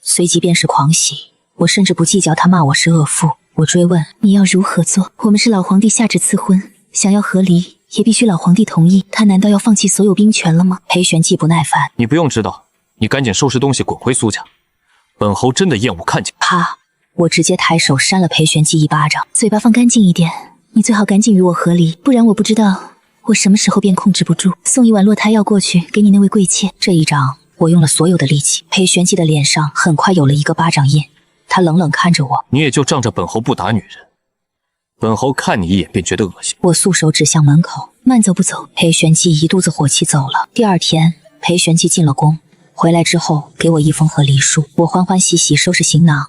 随即便是狂喜。我甚至不计较他骂我是恶妇。我追问，你要如何做？我们是老皇帝下旨赐婚，想要和离也必须老皇帝同意，他难道要放弃所有兵权了吗？裴玄纪不耐烦，你不用知道，你赶紧收拾东西滚回苏家，本侯真的厌恶看见。啪！我直接抬手扇了裴玄纪一巴掌。嘴巴放干净一点，你最好赶紧与我和离，不然我不知道我什么时候便控制不住。送一碗落胎药过去给你那位贵妾。这一掌我用了所有的力气，裴玄姬的脸上很快有了一个巴掌印，他冷冷看着我。你也就仗着本侯不打女人，本侯看你一眼便觉得恶心。我素手指向门口，慢走不走。裴玄姬一肚子火气走了。第二天，裴玄姬进了宫，回来之后给我一封和离书，我欢欢喜喜收拾行囊，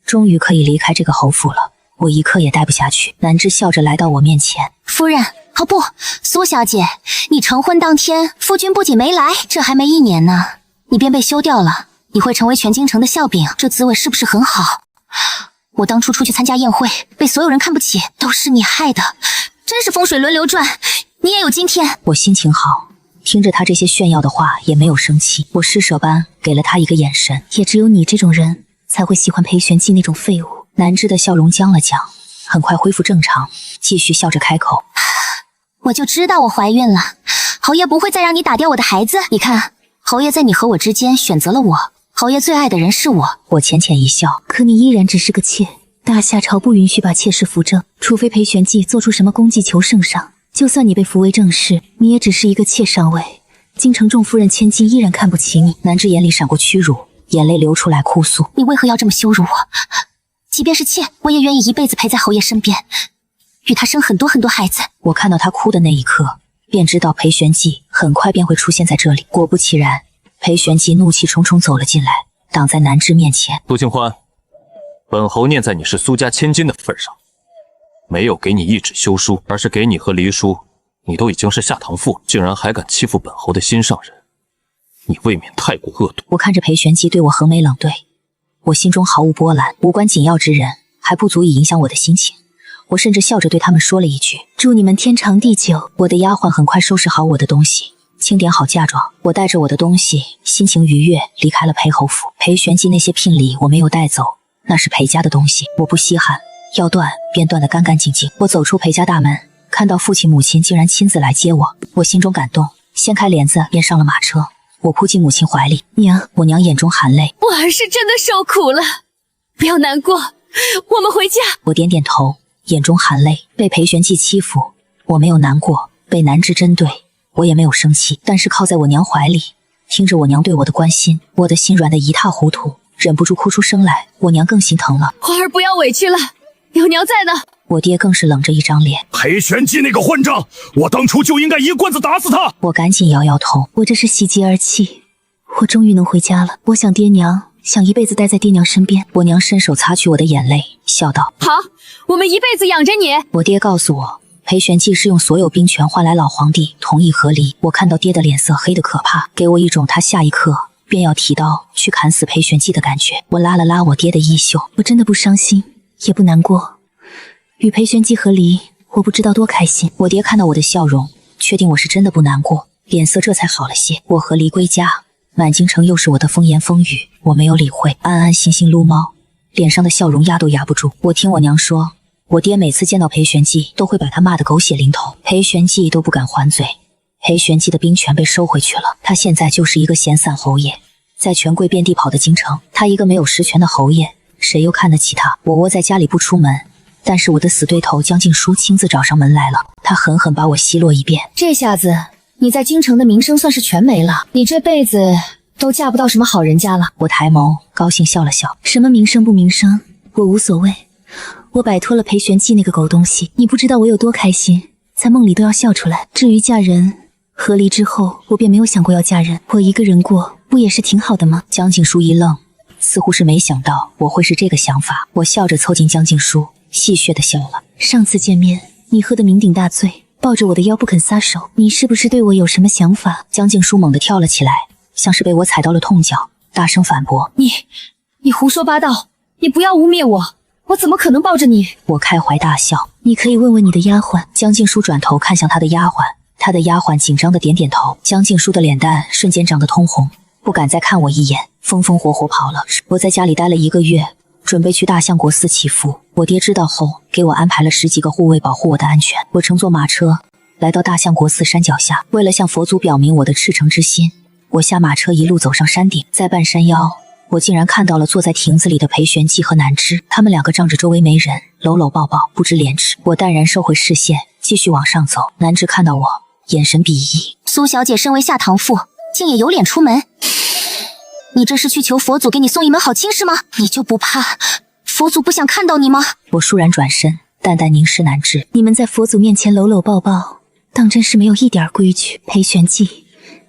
终于可以离开这个侯府了。我一刻也待不下去。南枝笑着来到我面前，夫人，哦不，苏小姐，你成婚当天，夫君不仅没来，这还没1年呢，你便被休掉了，你会成为全京城的笑柄，这滋味是不是很好？我当初出去参加宴会，被所有人看不起，都是你害的，真是风水轮流转，你也有今天。我心情好，听着他这些炫耀的话也没有生气，我施舍般给了他一个眼神。也只有你这种人才会喜欢裴玄姬那种废物。南枝的笑容僵了僵，很快恢复正常，继续笑着开口：我就知道我怀孕了，侯爷不会再让你打掉我的孩子。你看，侯爷在你和我之间选择了我，侯爷最爱的人是我。我浅浅一笑，可你依然只是个妾，大夏朝不允许把妾室扶正，除非裴玄姬做出什么功绩求圣上。就算你被扶为正室，你也只是一个妾上位，京城众夫人千金依然看不起你。南枝眼里闪过屈辱，眼泪流出来哭诉：你为何要这么羞辱我？即便是妾，我也愿意一辈子陪在侯爷身边，与他生很多很多孩子。我看到他哭的那一刻，便知道裴玄姬很快便会出现在这里。果不其然，裴玄姬怒气冲冲走了进来，挡在南枝面前。陆清欢，本侯念在你是苏家千金的份上，没有给你一纸休书，而是给你和离书。你都已经是下堂妇了，竟然还敢欺负本侯的心上人，你未免太过恶毒。我看着裴玄姬对我横眉冷对，我心中毫无波澜，无关紧要之人还不足以影响我的心情。我甚至笑着对他们说了一句：祝你们天长地久。我的丫鬟很快收拾好我的东西，清点好嫁妆，我带着我的东西，心情愉悦离开了裴侯府。裴玄姬那些聘礼我没有带走，那是裴家的东西，我不稀罕，要断便断得干干净净。我走出裴家大门，看到父亲母亲竟然亲自来接我，我心中感动，掀开帘子便上了马车。我扑进母亲怀里，娘，我娘眼中含泪，我儿是真的受苦了，不要难过，我们回家。我点点头，眼中含泪。被裴玄姬欺负，我没有难过；被南枝针对，我也没有生气。但是靠在我娘怀里，听着我娘对我的关心，我的心软得一塌糊涂，忍不住哭出声来。我娘更心疼了，花儿不要委屈了，有娘在呢。我爹更是冷着一张脸，裴玄姬那个混账，我当初就应该一棍子打死他。我赶紧摇摇头，我这是喜极而泣，我终于能回家了。我想爹娘，想一辈子待在爹娘身边。我娘伸手擦去我的眼泪，笑道：好，我们一辈子养着你。我爹告诉我，裴玄姬是用所有兵权换来老皇帝同意和离。我看到爹的脸色黑得可怕，给我一种他下一刻便要提刀去砍死裴玄姬的感觉。我拉了拉我爹的衣袖，我真的不伤心，也不难过。与裴玄姬和离，我不知道多开心。我爹看到我的笑容，确定我是真的不难过，脸色这才好了些。我和离归家，满京城又是我的风言风语，我没有理会，安安心心撸猫，脸上的笑容压都压不住。我听我娘说，我爹每次见到裴玄姬都会把他骂得狗血淋头，裴玄姬都不敢还嘴。裴玄姬的兵权被收回去了，他现在就是一个闲散侯爷，在权贵遍地跑的京城，他一个没有实权的侯爷，谁又看得起他？我窝在家里不出门，但是我的死对头江静书亲自找上门来了，他狠狠把我奚落一遍。这下子你在京城的名声算是全没了，你这辈子都嫁不到什么好人家了。我抬眸高兴笑了笑，什么名声不名声，我无所谓。我摆脱了裴玄姬那个狗东西，你不知道我有多开心，在梦里都要笑出来。至于嫁人和离之后，我便没有想过要嫁人，我一个人过不也是挺好的吗？江静书一愣，似乎是没想到我会是这个想法。我笑着凑近江静书，戏谑地笑了。上次见面你喝得酩酊大醉，抱着我的腰不肯撒手，你是不是对我有什么想法？江静书猛地跳了起来，像是被我踩到了痛脚，大声反驳：你胡说八道，你不要污蔑我，我怎么可能抱着你？我开怀大笑，你可以问问你的丫鬟。江静书转头看向他的丫鬟，他的丫鬟紧张地点点头。江静书的脸蛋瞬间涨得通红，不敢再看我一眼，风风火火跑了。我在家里待了1个月，准备去大相国寺祈福。我爹知道后，给我安排了10几个护卫保护我的安全。我乘坐马车来到大相国寺山脚下，为了向佛祖表明我的赤诚之心，我下马车一路走上山顶，在半山腰，我竟然看到了坐在亭子里的裴玄寂和南枝，他们两个仗着周围没人，搂搂抱抱，不知廉耻。我淡然收回视线，继续往上走。南枝看到我，眼神鄙夷。苏小姐身为下堂妇，竟也有脸出门？你这是去求佛祖给你送一门好亲事吗？你就不怕佛祖不想看到你吗？我倏然转身，淡淡凝视南枝。你们在佛祖面前搂搂抱抱，当真是没有一点规矩。裴玄寂，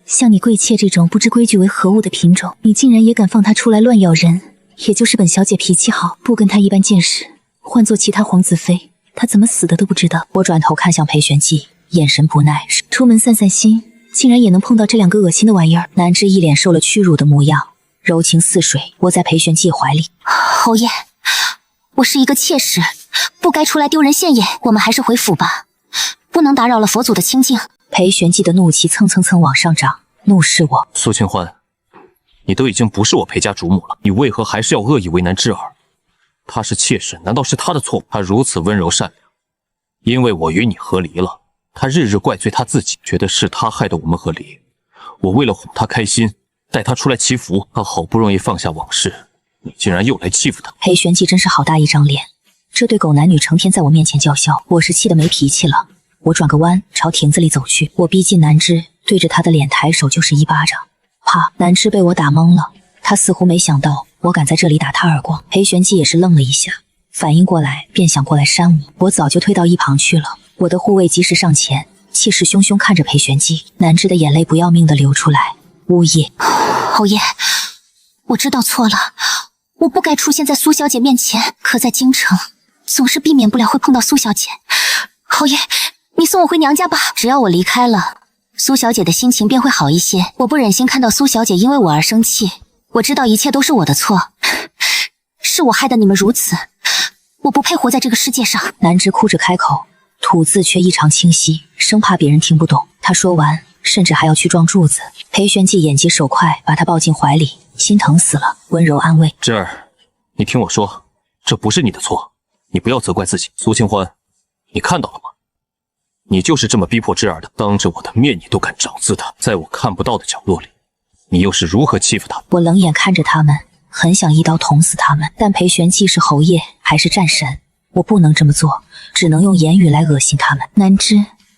像你贵妾这种不知规矩为何物的品种，你竟然也敢放他出来乱咬人？也就是本小姐脾气好，不跟他一般见识。换做其他皇子妃，他怎么死的都不知道。我转头看向裴玄寂，眼神不耐。出门散散心，竟然也能碰到这两个恶心的玩意儿。南枝一脸受了屈辱的模样，柔情似水，窝在裴玄寂怀里。侯爷，我是一个妾室，不该出来丢人现眼，我们还是回府吧，不能打扰了佛祖的清静。裴玄寂的怒气蹭蹭蹭往上涨，怒视我。苏清欢，你都已经不是我裴家主母了，你为何还是要恶意为难枝儿？她是妾室，难道是她的错误？她如此温柔善良，因为我与你和离了，她日日怪罪她自己，觉得是她害得我们和离。我为了哄她开心，带她出来祈福，她好不容易放下往事，你竟然又来欺负她。裴玄寂真是好大一张脸，这对狗男女成天在我面前叫嚣，我是气得没脾气了。我转个弯朝亭子里走去，我逼近南枝，对着他的脸抬手就是一巴掌。啪！南枝被我打懵了，他似乎没想到我敢在这里打他耳光。裴玄寂也是愣了一下，反应过来便想过来扇我，我早就退到一旁去了。我的护卫及时上前，气势汹汹看着裴玄寂。南枝的眼泪不要命的流出来。呜咽。侯爷，我知道错了，我不该出现在苏小姐面前，可在京城总是避免不了会碰到苏小姐。侯爷，你送我回娘家吧，只要我离开了，苏小姐的心情便会好一些。我不忍心看到苏小姐因为我而生气，我知道一切都是我的错，是我害得你们如此，我不配活在这个世界上。南枝哭着开口，吐字却异常清晰，生怕别人听不懂。他说完，甚至还要去撞柱子。裴玄寂眼疾手快，把他抱进怀里，心疼死了，温柔安慰：枝儿，你听我说，这不是你的错，你不要责怪自己。苏清欢，你看到了吗？你就是这么逼迫枝儿的，当着我的面你都敢找自他，在我看不到的角落里，你又是如何欺负他？我冷眼看着他们，很想一刀捅死他们，但裴玄寂是侯爷还是战神，我不能这么做，只能用言语来恶心他们。南枝，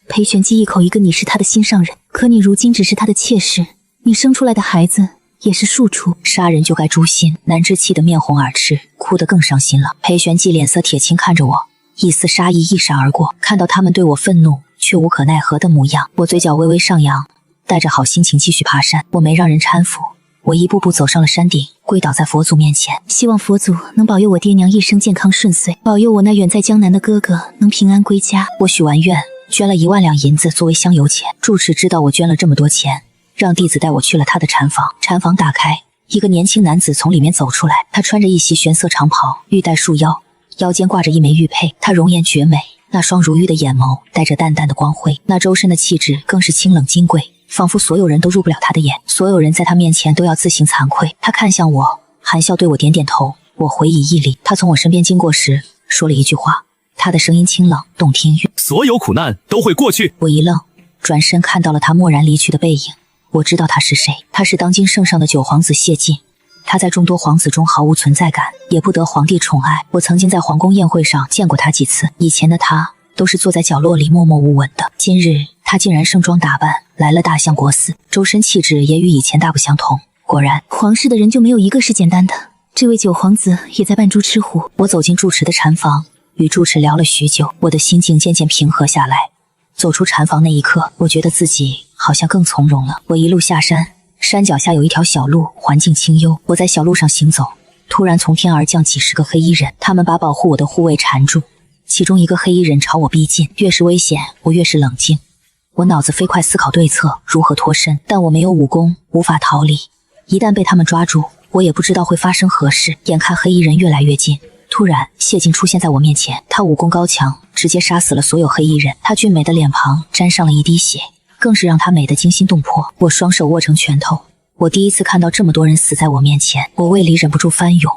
裴玄寂一口一个你是他的心上人，可你如今只是他的妾室，你生出来的孩子也是庶出，杀人就该诛心。南枝气得面红耳赤，哭得更伤心了。裴玄寂脸色铁青看着我，一丝杀意一闪而过，看到他们对我愤怒却无可奈何的模样，我嘴角微微上扬，带着好心情继续爬山。我没让人搀扶，我一步步走上了山顶，跪倒在佛祖面前，希望佛祖能保佑我爹娘一生健康顺遂，保佑我那远在江南的哥哥能平安归家。我许完愿，捐了1万两银子作为香油钱。住持知道我捐了这么多钱，让弟子带我去了他的禅房。禅房打开，一个年轻男子从里面走出来，他穿着一袭玄色长袍，玉带束腰，腰间挂着一枚玉佩。他容颜绝美，那双如玉的眼眸带着淡淡的光辉，那周身的气质更是清冷金贵，仿佛所有人都入不了他的眼，所有人在他面前都要自行惭愧。他看向我，含笑对我点点头，我回以一礼。他从我身边经过时说了一句话，他的声音清冷动听，所有苦难都会过去。我一愣，转身看到了他蓦然离去的背影。我知道他是谁，他是当今圣上的9皇子谢晋。他在众多皇子中毫无存在感，也不得皇帝宠爱。我曾经在皇宫宴会上见过他几次，以前的他都是坐在角落里默默无闻的，今日他竟然盛装打扮来了大相国寺，周身气质也与以前大不相同。果然，皇室的人就没有一个是简单的。这位9皇子也在扮猪吃虎。我走进住持的禅房，与住持聊了许久，我的心境渐渐平和下来。走出禅房那一刻，我觉得自己好像更从容了。我一路下山，山脚下有一条小路，环境清幽。我在小路上行走，突然从天而降几10个黑衣人，他们把保护我的护卫缠住。其中一个黑衣人朝我逼近，越是危险，我越是冷静。我脑子飞快思考对策，如何脱身，但我没有武功，无法逃离。一旦被他们抓住，我也不知道会发生何事。眼看黑衣人越来越近，突然谢晋出现在我面前，他武功高强，直接杀死了所有黑衣人。他俊美的脸庞沾上了一滴血，更是让他美得惊心动魄。我双手握成拳头，我第一次看到这么多人死在我面前，我胃里忍不住翻涌。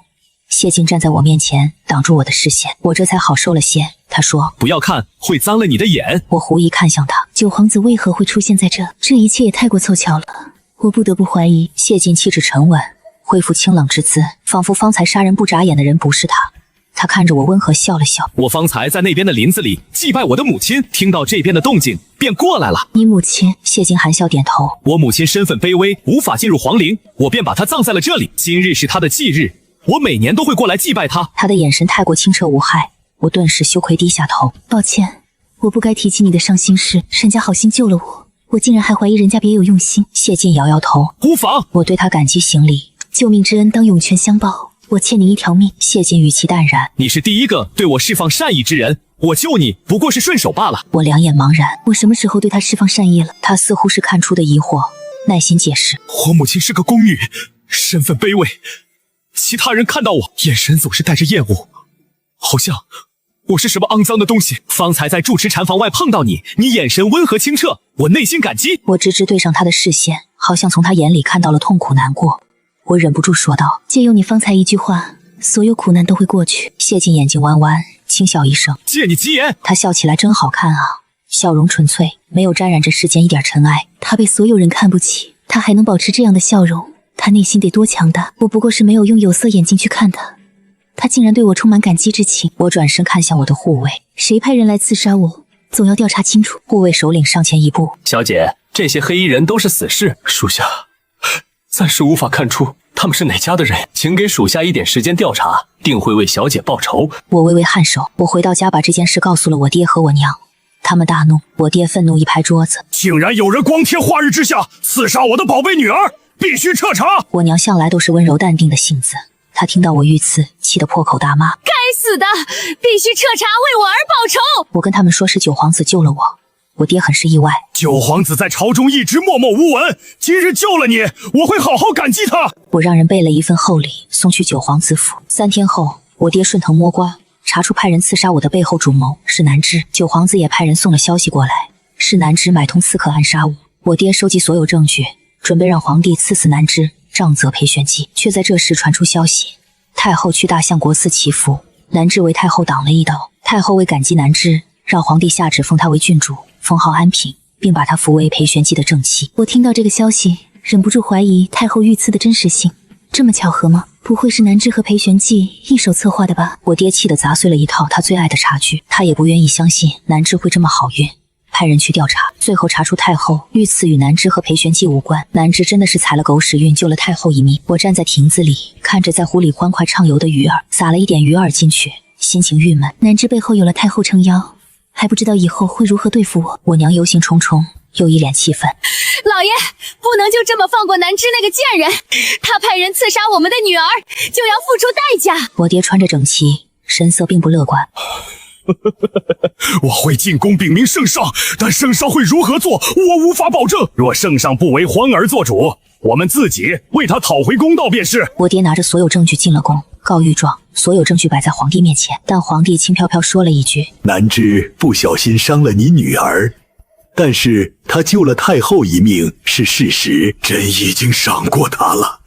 谢晋站在我面前，挡住我的视线，我这才好受了些。他说：“不要看，会脏了你的眼。”我狐疑看向他，9皇子为何会出现在这？这一切也太过凑巧了，我不得不怀疑。谢晋气质沉稳，恢复清冷之姿，仿佛方才杀人不眨眼的人不是他。他看着我温和笑了笑。我方才在那边的林子里祭拜我的母亲，听到这边的动静便过来了。你母亲？谢金含笑点头。我母亲身份卑微，无法进入皇陵，我便把她葬在了这里。今日是她的忌日，我每年都会过来祭拜她。他的眼神太过清澈无害，我顿时羞愧低下头。抱歉，我不该提起你的伤心事。沈家好心救了我竟然还怀疑人家别有用心。谢晋摇摇头。无妨。我对他感激行礼。救命之恩当涌泉相报，我欠你一条命。谢晋语气淡然。你是第一个对我释放善意之人，我救你不过是顺手罢了。我两眼茫然。我什么时候对他释放善意了？他似乎是看出的疑惑，耐心解释。我母亲是个宫女，身份卑微，其他人看到我眼神总是带着厌恶，好像我是什么肮脏的东西。方才在住持禅房外碰到你，你眼神温和清澈，我内心感激。我直直对上他的视线，好像从他眼里看到了痛苦难过。我忍不住说道：借用你方才一句话，所有苦难都会过去。谢晋眼睛弯弯，轻笑一声。借你吉言。他笑起来真好看啊，笑容纯粹，没有沾染着世间一点尘埃。他被所有人看不起，他还能保持这样的笑容，他内心得多强大。我不过是没有用有色眼镜去看他，他竟然对我充满感激之情。我转身看向我的护卫。谁派人来刺杀我，总要调查清楚。护卫首领上前一步。小姐，这些黑衣人都是死士，属下暂时无法看出他们是哪家的人，请给属下一点时间调查，定会为小姐报仇。我微微颔首。我回到家把这件事告诉了我爹和我娘，他们大怒。我爹愤怒一拍桌子，竟然有人光天化日之下刺杀我的宝贝女儿，必须彻查。我娘向来都是温柔淡定的性子，她听到我遇刺，气得破口大骂：该死的，必须彻查，为我儿报仇。我跟他们说是九皇子救了我，我爹很是意外。九皇子在朝中一直默默无闻，今日救了你，我会好好感激他。我让人备了一份厚礼，送去九皇子府。3天后，我爹顺藤摸瓜，查出派人刺杀我的背后主谋是南芝。九皇子也派人送了消息过来，是南芝买通刺客暗杀我。我爹收集所有证据，准备让皇帝赐死南芝，杖责裴玄寂。却在这时传出消息，太后去大相国寺祈福，南芝为太后挡了一刀。太后为感激南芝，让皇帝下旨封他为郡主，封号安平，并把他扶为裴玄寂的正妻。我听到这个消息，忍不住怀疑太后遇刺的真实性。这么巧合吗？不会是南芝和裴玄寂一手策划的吧？我爹气得砸碎了一套他最爱的茶具，他也不愿意相信南芝会这么好运，派人去调查，最后查出太后遇刺与南芝和裴玄寂无关。南芝真的是踩了狗屎运救了太后一命。我站在亭子里，看着在湖里欢快畅游的鱼儿，撒了一点鱼饵进去，心情郁闷。南芝背后有了太后撑腰，还不知道以后会如何对付我。我娘忧心忡忡，又一脸气愤。老爷，不能就这么放过南芝那个贱人，他派人刺杀我们的女儿，就要付出代价。我爹穿着整齐，神色并不乐观。我会进宫禀明圣上，但圣上会如何做，我无法保证。若圣上不为皇儿做主，我们自己为他讨回公道便是。我爹拿着所有证据进了宫，告御状，所有证据摆在皇帝面前，但皇帝轻飘飘说了一句：南芝不小心伤了你女儿，但是他救了太后一命是事实，朕已经赏过他了，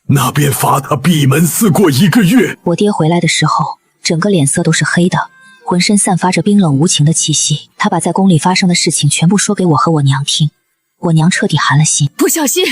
那便罚他闭门思过1个月。我爹回来的时候，整个脸色都是黑的，浑身散发着冰冷无情的气息。他把在宫里发生的事情全部说给我和我娘听，我娘彻底寒了心。不小心，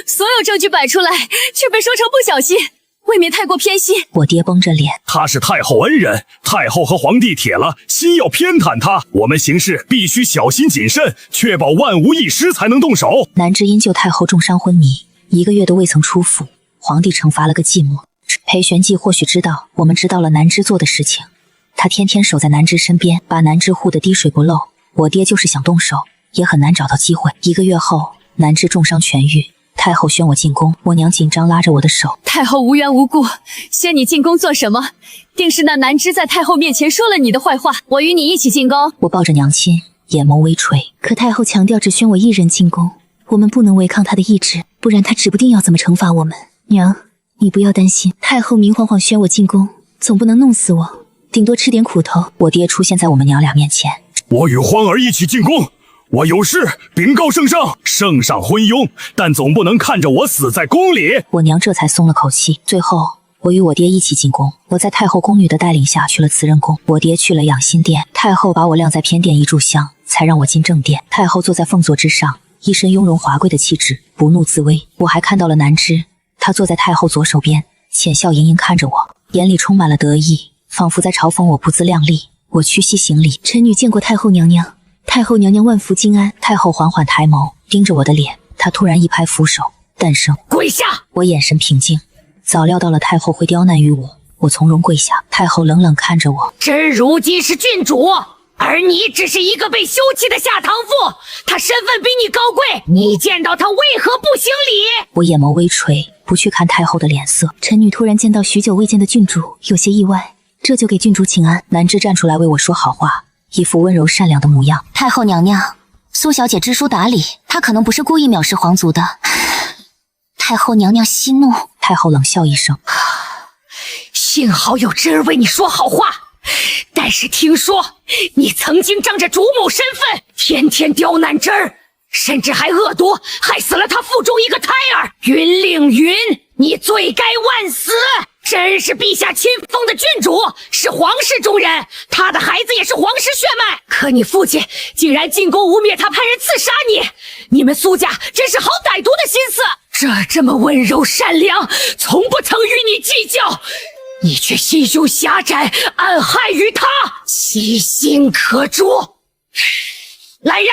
所有证据摆出来，却被说成不小心，未免太过偏心。我爹绷着脸，他是太后恩人，太后和皇帝铁了心要偏袒他，我们行事必须小心谨慎，确保万无一失才能动手。南芝因救太后重伤昏迷，1个月都未曾出府，皇帝惩罚了个寂寞。裴玄寂或许知道我们知道了南芝做的事情，他天天守在南芝身边，把南芝护得滴水不漏。我爹就是想动手，也很难找到机会。1个月后，南芝重伤痊愈，太后宣我进宫，我娘紧张拉着我的手。太后无缘无故宣你进宫做什么？定是那南芝在太后面前说了你的坏话。我与你一起进宫。我抱着娘亲，眼眸微垂。可太后强调只宣我一人进宫，我们不能违抗她的意志，不然她指不定要怎么惩罚我们。娘，你不要担心，太后明晃晃宣我进宫，总不能弄死我，顶多吃点苦头。我爹出现在我们娘俩面前。我与欢儿一起进宫，我有事禀告圣上。圣上昏庸，但总不能看着我死在宫里。我娘这才松了口气。最后我与我爹一起进宫，我在太后宫女的带领下去了慈仁宫，我爹去了养心殿，太后把我晾在偏殿一炷香，才让我进正殿。太后坐在凤座之上，一身雍容华贵的气质，不怒自威。我还看到了南芝，他坐在太后左手边，浅笑盈盈看着我，眼里充满了得意，仿佛在嘲讽我不自量力。我屈膝行礼，臣女见过太后娘娘，太后娘娘万福金安。太后缓缓抬眸，盯着我的脸，她突然一拍扶手，诞生跪下。我眼神平静，早料到了太后会刁难于我，我从容跪下。太后冷冷看着我，朕如今是郡主，而你只是一个被休弃的下堂妇，她身份比你高贵，你见到她为何不行礼？我眼眸微垂，不去看太后的脸色。臣女突然见到许久未见的郡主，有些意外，这就给郡主请安。南枝站出来为我说好话，一副温柔善良的模样。太后娘娘，苏小姐知书达理，她可能不是故意藐视皇族的。太后娘娘息怒。太后冷笑一声，幸好有侄儿为你说好话，但是听说你曾经仗着主母身份，天天刁难侄儿，甚至还恶毒，害死了他腹中一个胎儿。云令云，你罪该万死！朕是陛下亲封的郡主，是皇室中人，他的孩子也是皇室血脉。可你父亲竟然进宫污蔑他，派人刺杀你！你们苏家真是好歹毒的心思！这么温柔善良，从不曾与你计较，你却心胸狭窄，暗害于他，其心可诛。来人，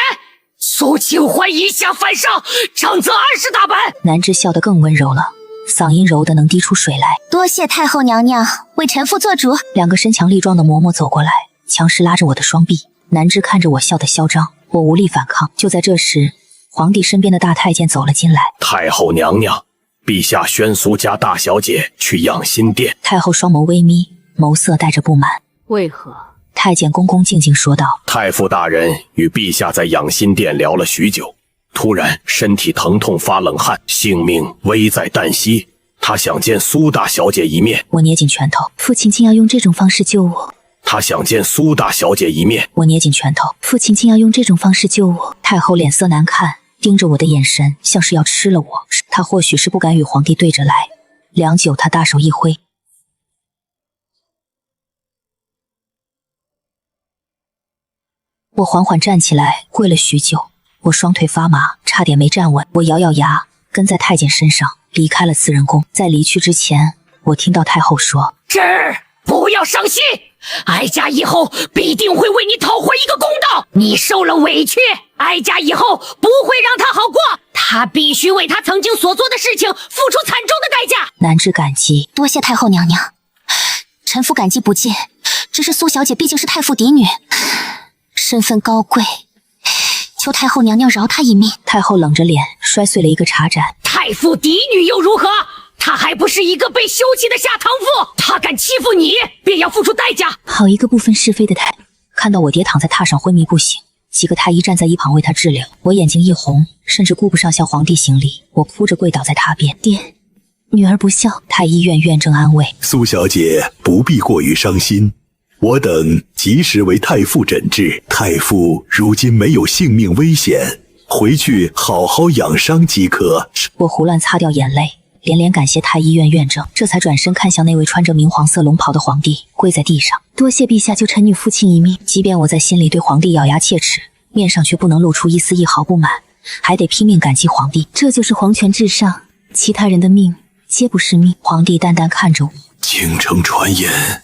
苏清欢一下犯上，杖责20大板。南枝笑得更温柔了，嗓音柔得能滴出水来。多谢太后娘娘为臣妇做主。两个身强力壮的嬷嬷走过来，强势拉着我的双臂。南枝看着我笑得嚣张，我无力反抗。就在这时，皇帝身边的大太监走了进来。太后娘娘，陛下宣苏家大小姐去养心殿。太后双眸微眯，眸色带着不满。为何？太监恭恭敬敬说道：太傅大人与陛下在养心殿聊了许久，突然身体疼痛发冷汗，性命危在旦夕。他想见苏大小姐一面。我捏紧拳头，父亲竟要用这种方式救我。他想见苏大小姐一面。我捏紧拳头，父亲竟要用这种方式救我。太后脸色难看，盯着我的眼神像是要吃了我。她或许是不敢与皇帝对着来，良久，她大手一挥，我缓缓站起来，跪了许久。我双腿发麻，差点没站稳。我咬咬牙，跟在太监身上离开了慈仁宫。在离去之前，我听到太后说：侄儿，不要伤心，哀家以后必定会为你讨回一个公道。你受了委屈，哀家以后不会让他好过，他必须为他曾经所做的事情付出惨重的代价。南枝感激。多谢太后娘娘，臣妇感激不尽。只是苏小姐毕竟是太傅嫡女，身份高贵，求太后娘娘饶她一命。太后冷着脸摔碎了一个茶盏。太傅嫡女又如何？她还不是一个被休弃的下堂妇，她敢欺负你，便要付出代价。好一个不分是非的太。看到我爹躺在榻上昏迷不醒，几个太医站在一旁为他治疗。我眼睛一红，甚至顾不上向皇帝行礼，我哭着跪倒在榻边。爹，女儿不孝。太医院院正安慰。苏小姐不必过于伤心，我等及时为太傅诊治，太傅如今没有性命危险，回去好好养伤即可。我胡乱擦掉眼泪，连连感谢太医院院正，这才转身看向那位穿着明黄色龙袍的皇帝，跪在地上。多谢陛下救臣女父亲一命。即便我在心里对皇帝咬牙切齿，面上却不能露出一丝一毫不满，还得拼命感激皇帝。这就是皇权至上，其他人的命皆不是命。皇帝淡淡看着我。京城传言，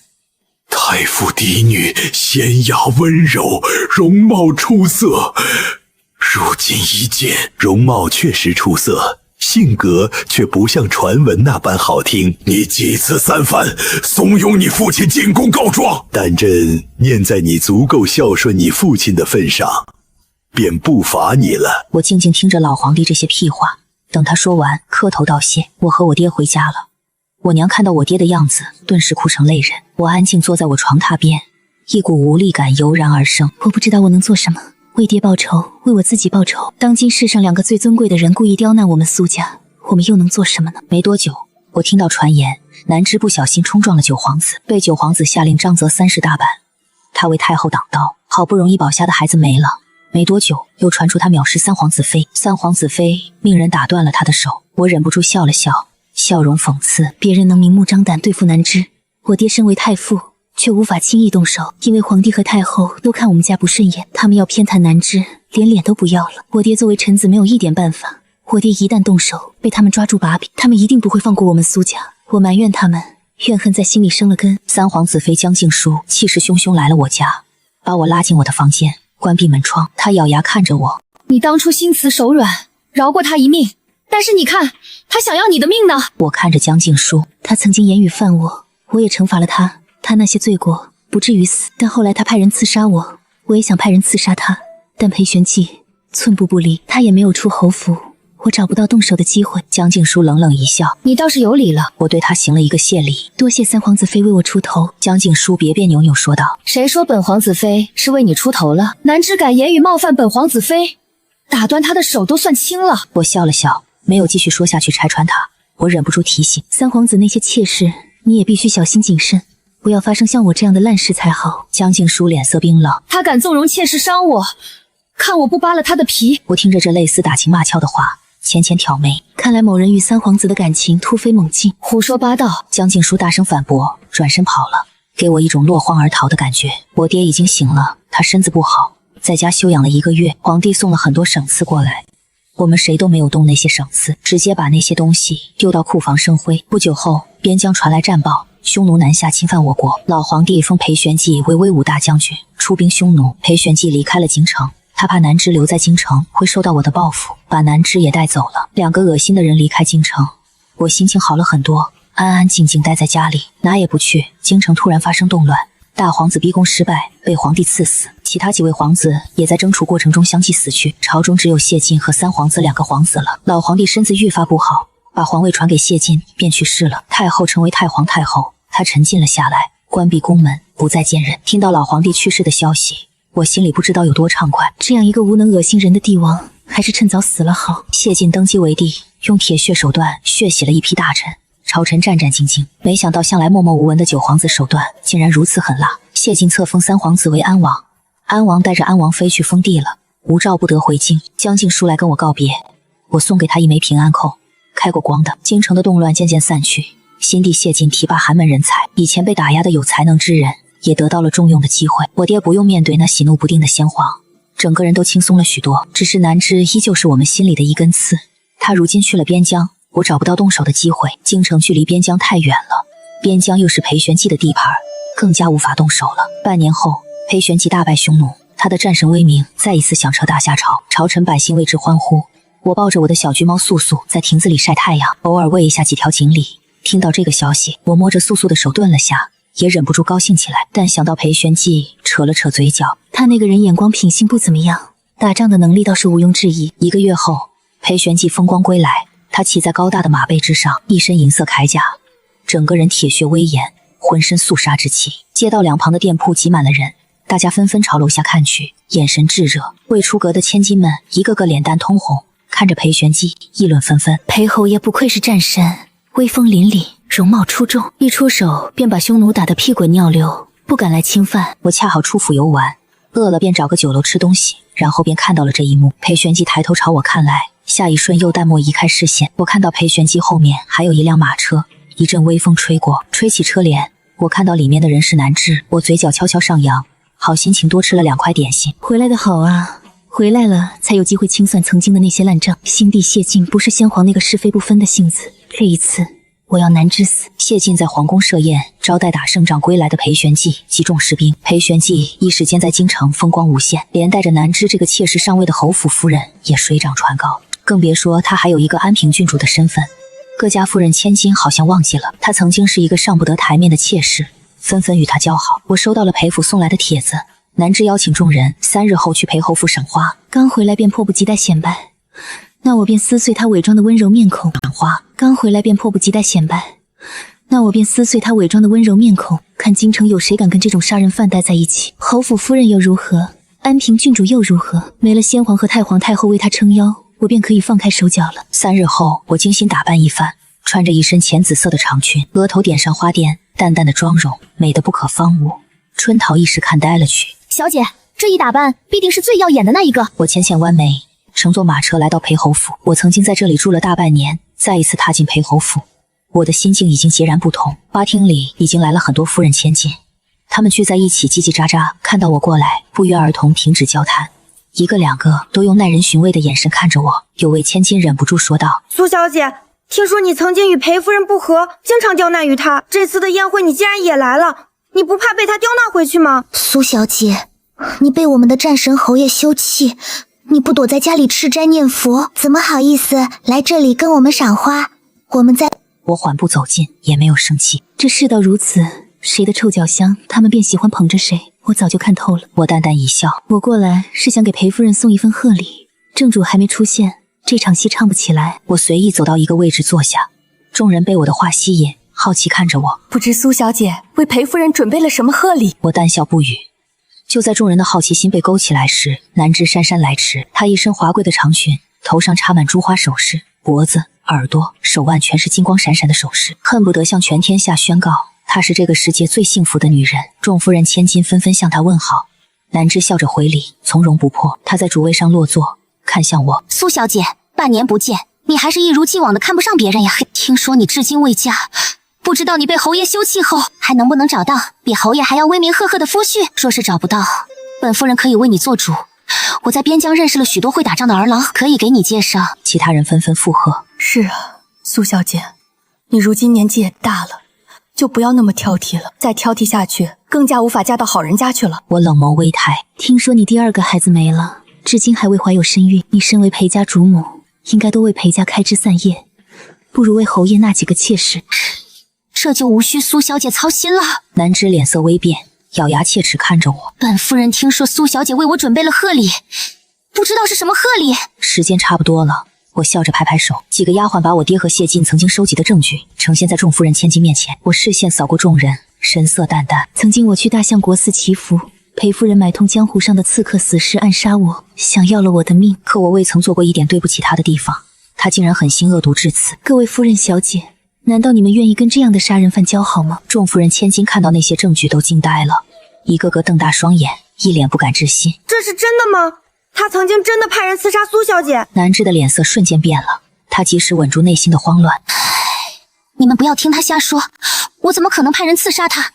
太傅嫡女娴雅温柔，容貌出色。如今一见，容貌确实出色，性格却不像传闻那般好听。你几次三番怂恿你父亲进宫告状，但朕念在你足够孝顺你父亲的份上，便不罚你了。我静静听着老皇帝这些屁话，等他说完，磕头道谢。我和我爹回家了。我娘看到我爹的样子，顿时哭成泪人。我安静坐在我床榻边，一股无力感油然而生。我不知道我能做什么，为爹报仇，为我自己报仇。当今世上两个最尊贵的人故意刁难我们苏家，我们又能做什么呢？没多久，我听到传言，南枝不小心冲撞了九皇子，被九皇子下令杖责30大板。他为太后挡刀，好不容易保下的孩子没了。没多久，又传出他藐视三皇子妃，三皇子妃命人打断了他的手。我忍不住笑了笑，笑容讽刺。别人能明目张胆对付南枝，我爹身为太傅，却无法轻易动手，因为皇帝和太后都看我们家不顺眼，他们要偏袒南枝，连脸都不要了。我爹作为臣子没有一点办法，我爹一旦动手，被他们抓住把柄，他们一定不会放过我们苏家。我埋怨他们，怨恨在心里生了根。三皇子妃江静书气势汹汹来了我家，把我拉进我的房间，关闭门窗。他咬牙看着我：你当初心慈手软，饶过他一命，但是你看，他想要你的命呢。我看着江静书，他曾经言语犯我，我也惩罚了他，他那些罪过不至于死，但后来他派人刺杀我，我也想派人刺杀他，但裴玄寂寸步不离，他也没有出侯府，我找不到动手的机会。江静书冷冷一笑：你倒是有理了。我对他行了一个谢礼，多谢三皇子妃为我出头。江静书别别扭扭说道：谁说本皇子妃是为你出头了？南枝敢言语冒犯本皇子妃，打断他的手都算轻了。我笑了笑，没有继续说下去拆穿他。我忍不住提醒：三皇子那些妾室你也必须小心谨慎，不要发生像我这样的烂事才好。江静书脸色冰冷：他敢纵容妾室伤我，看我不扒了他的皮！我听着这类似打情骂俏的话，浅浅挑眉，看来某人与三皇子的感情突飞猛进。胡说八道！江静书大声反驳，转身跑了，给我一种落荒而逃的感觉。我爹已经醒了，他身子不好，在家休养了1个月。皇帝送了很多赏赐过来，我们谁都没有动那些赏赐，直接把那些东西丢到库房生灰。不久后，边疆传来战报，匈奴南下侵犯我国，老皇帝封裴玄寂为威武大将军，出兵匈奴。裴玄寂离开了京城，他怕南枝留在京城会受到我的报复，把南枝也带走了。2个恶心的人离开京城，我心情好了很多，安安静静待在家里，哪也不去。京城突然发生动乱，大皇子逼宫失败，被皇帝赐死，其他几位皇子也在争储过程中相继死去，朝中只有谢晋和三皇子2个皇子了。老皇帝身子愈发不好，把皇位传给谢晋，便去世了。太后成为太皇太后，她沉静了下来，关闭宫门，不再见人。听到老皇帝去世的消息，我心里不知道有多畅快。这样一个无能恶心人的帝王，还是趁早死了好。谢晋登基为帝，用铁血手段血洗了一批大臣，朝臣战战兢兢，没想到向来默默无闻的9皇子手段竟然如此狠辣。谢晋册封3皇子为安王，安王带着安王妃去封地了，无诏不得回京。江静书来跟我告别，我送给他一枚平安扣，开过光的。京城的动乱渐渐散去，新帝谢晋提拔寒门人才，以前被打压的有才能之人也得到了重用的机会。我爹不用面对那喜怒不定的先皇，整个人都轻松了许多。只是南枝依旧是我们心里的一根刺，他如今去了边疆，我找不到动手的机会。京城距离边疆太远了，边疆又是裴玄寂的地盘，更加无法动手了。半年后，裴玄寂大败匈奴，他的战神威名再一次响彻大夏朝，朝臣百姓为之欢呼。我抱着我的小橘猫素素在亭子里晒太阳，偶尔喂一下几条锦鲤。听到这个消息，我摸着素素的手顿了下，也忍不住高兴起来。但想到裴玄寂，扯了扯嘴角，他那个人眼光品性不怎么样，打仗的能力倒是毋庸置疑。1个月后，裴玄寂风光归来，他骑在高大的马背之上，一身银色铠甲，整个人铁血威严，浑身肃杀之气。街道2旁的店铺挤满了人，大家纷纷朝楼下看去，眼神炙热。未出阁的千金们一个个脸蛋通红，看着裴玄寂议论纷纷。裴侯爷不愧是战神，威风凛凛，容貌出众，一出手便把匈奴打得屁滚尿流，不敢来侵犯。我恰好出府游玩，饿了便找个酒楼吃东西，然后便看到了这一幕。裴玄寂抬头朝我看来，下一瞬又淡漠移开视线。我看到裴玄寂后面还有一辆马车，一阵微风吹过，吹起车帘，我看到里面的人是南枝。我嘴角悄悄上扬，好心情多吃了2块点心。回来的好啊，回来了才有机会清算曾经的那些烂账。新帝谢晋不是先皇那个是非不分的性子，这一次我要南枝死。谢晋在皇宫设宴，招待打胜仗归来的裴玄寂及众士兵。裴玄寂一时间在京城风光无限，连带着南枝这个妾室上位的侯府夫人也水涨船高，更别说他还有一个安平郡主的身份。各家夫人千金好像忘记了，他曾经是一个上不得台面的妾室，纷纷与他交好。我收到了裴府送来的帖子，南枝邀请众人3日后去裴侯府赏花，刚回来便迫不及待显摆，那我便撕碎他伪装的温柔面孔。刚回来便迫不及待显摆，那我便撕碎他伪装的温柔面孔。看京城有谁敢跟这种杀人犯待在一起？侯府夫人又如何？安平郡主又如何？没了先皇和太皇太后为他撑腰，我便可以放开手脚了。3日后，我精心打扮一番，穿着一身浅紫色的长裙，额头点上花钿，淡淡的妆容，美得不可方物。春桃一时看呆了去。小姐，这一打扮必定是最耀眼的那一个。我浅浅弯眉，乘坐马车来到裴侯府。我曾经在这里住了大半年，再一次踏进裴侯府，我的心境已经截然不同。花厅里已经来了很多夫人千金，他们聚在一起叽叽喳喳，看到我过来，不约而同停止交谈，一个两个都用耐人寻味的眼神看着我。有位千金忍不住说道：“苏小姐，听说你曾经与裴夫人不和，经常刁难于她。这次的宴会你既然也来了，你不怕被她刁难回去吗？”苏小姐，你被我们的战神侯爷休弃，你不躲在家里吃斋念佛，怎么好意思来这里跟我们赏花？我缓步走近，也没有生气。这世道如此，谁的臭脚香，他们便喜欢捧着谁。我早就看透了。我淡淡一笑，我过来是想给裴夫人送一份贺礼，正主还没出现，这场戏唱不起来。我随意走到一个位置坐下，众人被我的话吸引，好奇看着我。不知苏小姐为裴夫人准备了什么贺礼？我淡笑不语。就在众人的好奇心被勾起来时，南枝姗姗来迟。她一身华贵的长裙，头上插满珠花首饰，脖子、耳朵、手腕全是金光闪闪的首饰，恨不得向全天下宣告她是这个世界最幸福的女人。众夫人千金纷纷向她问好，南枝笑着回礼，从容不迫。她在主位上落座，看向我：“苏小姐，半年不见，你还是一如既往的看不上别人呀？听说你至今未嫁，不知道你被侯爷休弃后，还能不能找到比侯爷还要威名赫赫的夫婿？若是找不到，本夫人可以为你做主。我在边疆认识了许多会打仗的儿郎，可以给你介绍。”其他人纷纷附和：“是啊，苏小姐，你如今年纪也大了，就不要那么挑剔了，再挑剔下去，更加无法嫁到好人家去了。”我冷眸微抬，听说你第二个孩子没了，至今还未怀有身孕。你身为裴家主母，应该多为裴家开枝散叶，不如为侯爷纳几个妾室。这就无需苏小姐操心了。南枝脸色微变，咬牙切齿看着我：“本夫人听说苏小姐为我准备了贺礼，不知道是什么贺礼。”时间差不多了，我笑着拍拍手，几个丫鬟把我爹和谢晋曾经收集的证据呈现在众夫人千金面前。我视线扫过众人，神色淡淡：“曾经我去大相国寺祈福，裴夫人买通江湖上的刺客，死尸暗杀我，想要了我的命。可我未曾做过一点对不起她的地方，她竟然狠心恶毒至此。各位夫人小姐，难道你们愿意跟这样的杀人犯交好吗？”众夫人千金看到那些证据都惊呆了，一个个瞪大双眼，一脸不敢置信。“这是真的吗？他曾经真的派人刺杀苏小姐？”南枝的脸色瞬间变了，她及时稳住内心的慌乱。“你们不要听他瞎说，我怎么可能派人刺杀他？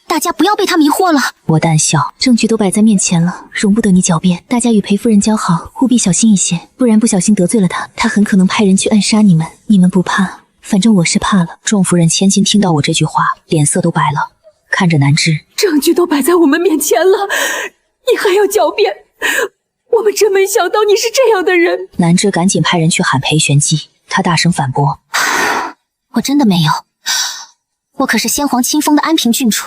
大家不要被他迷惑了。”我淡笑：“证据都摆在面前了，容不得你狡辩。大家与裴夫人交好，务必小心一些，不然不小心得罪了她，她很可能派人去暗杀你们。你们不怕，反正我是怕了。”众夫人千金听到我这句话，脸色都白了，看着南枝：“证据都摆在我们面前了，你还要狡辩？我们真没想到你是这样的人。”南枝赶紧派人去喊裴玄机，他大声反驳：“我真的没有，我可是先皇亲封的安平郡主，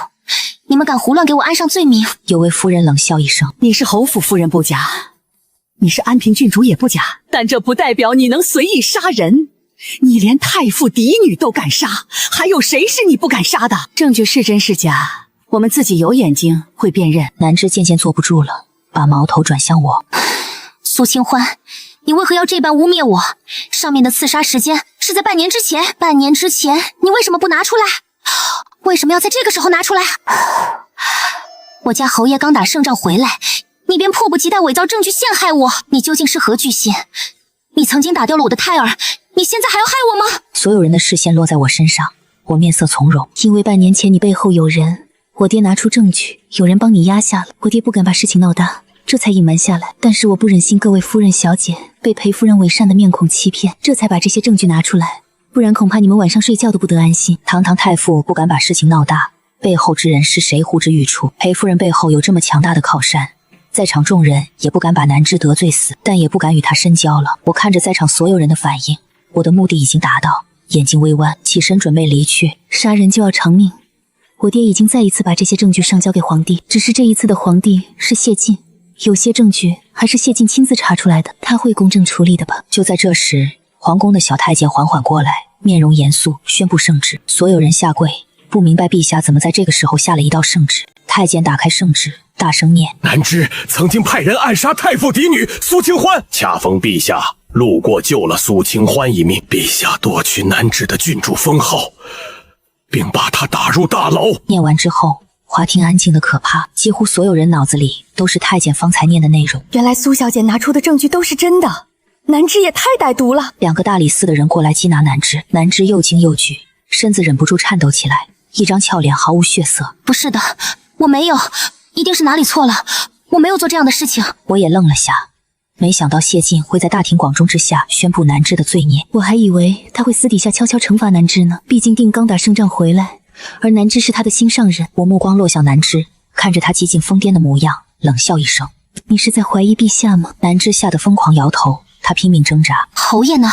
你们敢胡乱给我安上罪名？”有位夫人冷笑一声：“你是侯府夫人不假，你是安平郡主也不假，但这不代表你能随意杀人。你连太傅嫡女都敢杀，还有谁是你不敢杀的？证据是真是假，我们自己有眼睛会辨认。”南枝渐渐坐不住了，把矛头转向我：“苏清欢，你为何要这般污蔑我？上面的刺杀时间是在半年之前，半年之前你为什么不拿出来？为什么要在这个时候拿出来？我家侯爷刚打胜仗回来，你便迫不及待伪造证据陷害我，你究竟是何居心？你曾经打掉了我的胎儿，你现在还要害我吗？”所有人的视线落在我身上，我面色从容：“因为半年前你背后有人，我爹拿出证据，有人帮你压下了，我爹不敢把事情闹大，这才隐瞒下来。但是我不忍心各位夫人小姐被裴夫人伪善的面孔欺骗，这才把这些证据拿出来，不然恐怕你们晚上睡觉都不得安心。”堂堂太傅不敢把事情闹大，背后之人是谁呼之欲出？裴夫人背后有这么强大的靠山，在场众人也不敢把南枝得罪死，但也不敢与他深交了。我看着在场所有人的反应，我的目的已经达到，眼睛微弯，起身准备离去。杀人就要偿命，我爹已经再一次把这些证据上交给皇帝，只是这一次的皇帝是谢晋，有些证据还是谢晋亲自查出来的，他会公正处理的吧。就在这时，皇宫的小太监缓缓过来，面容严肃，宣布圣旨。所有人下跪，不明白陛下怎么在这个时候下了一道圣旨。太监打开圣旨，大声念：“南枝曾经派人暗杀太傅嫡女苏清欢，恰逢陛下路过救了苏清欢一命，陛下夺取南枝的郡主封号，并把他打入大牢。”念完之后，华庭安静的可怕，几乎所有人脑子里都是太监方才念的内容。原来苏小姐拿出的证据都是真的，南枝也太歹毒了。两个大理寺的人过来缉拿南枝，南枝又惊又惧，身子忍不住颤抖起来，一张俏脸毫无血色。“不是的，我没有，一定是哪里错了，我没有做这样的事情。”我也愣了下，没想到谢晋会在大庭广众之下宣布南芝的罪孽。我还以为他会私底下悄悄惩罚南芝呢，毕竟定刚打胜仗回来，而南芝是他的心上人。我目光落向南芝，看着他几近疯癫的模样，冷笑一声：“你是在怀疑陛下吗？”南芝吓得疯狂摇头，他拼命挣扎：“侯爷呢？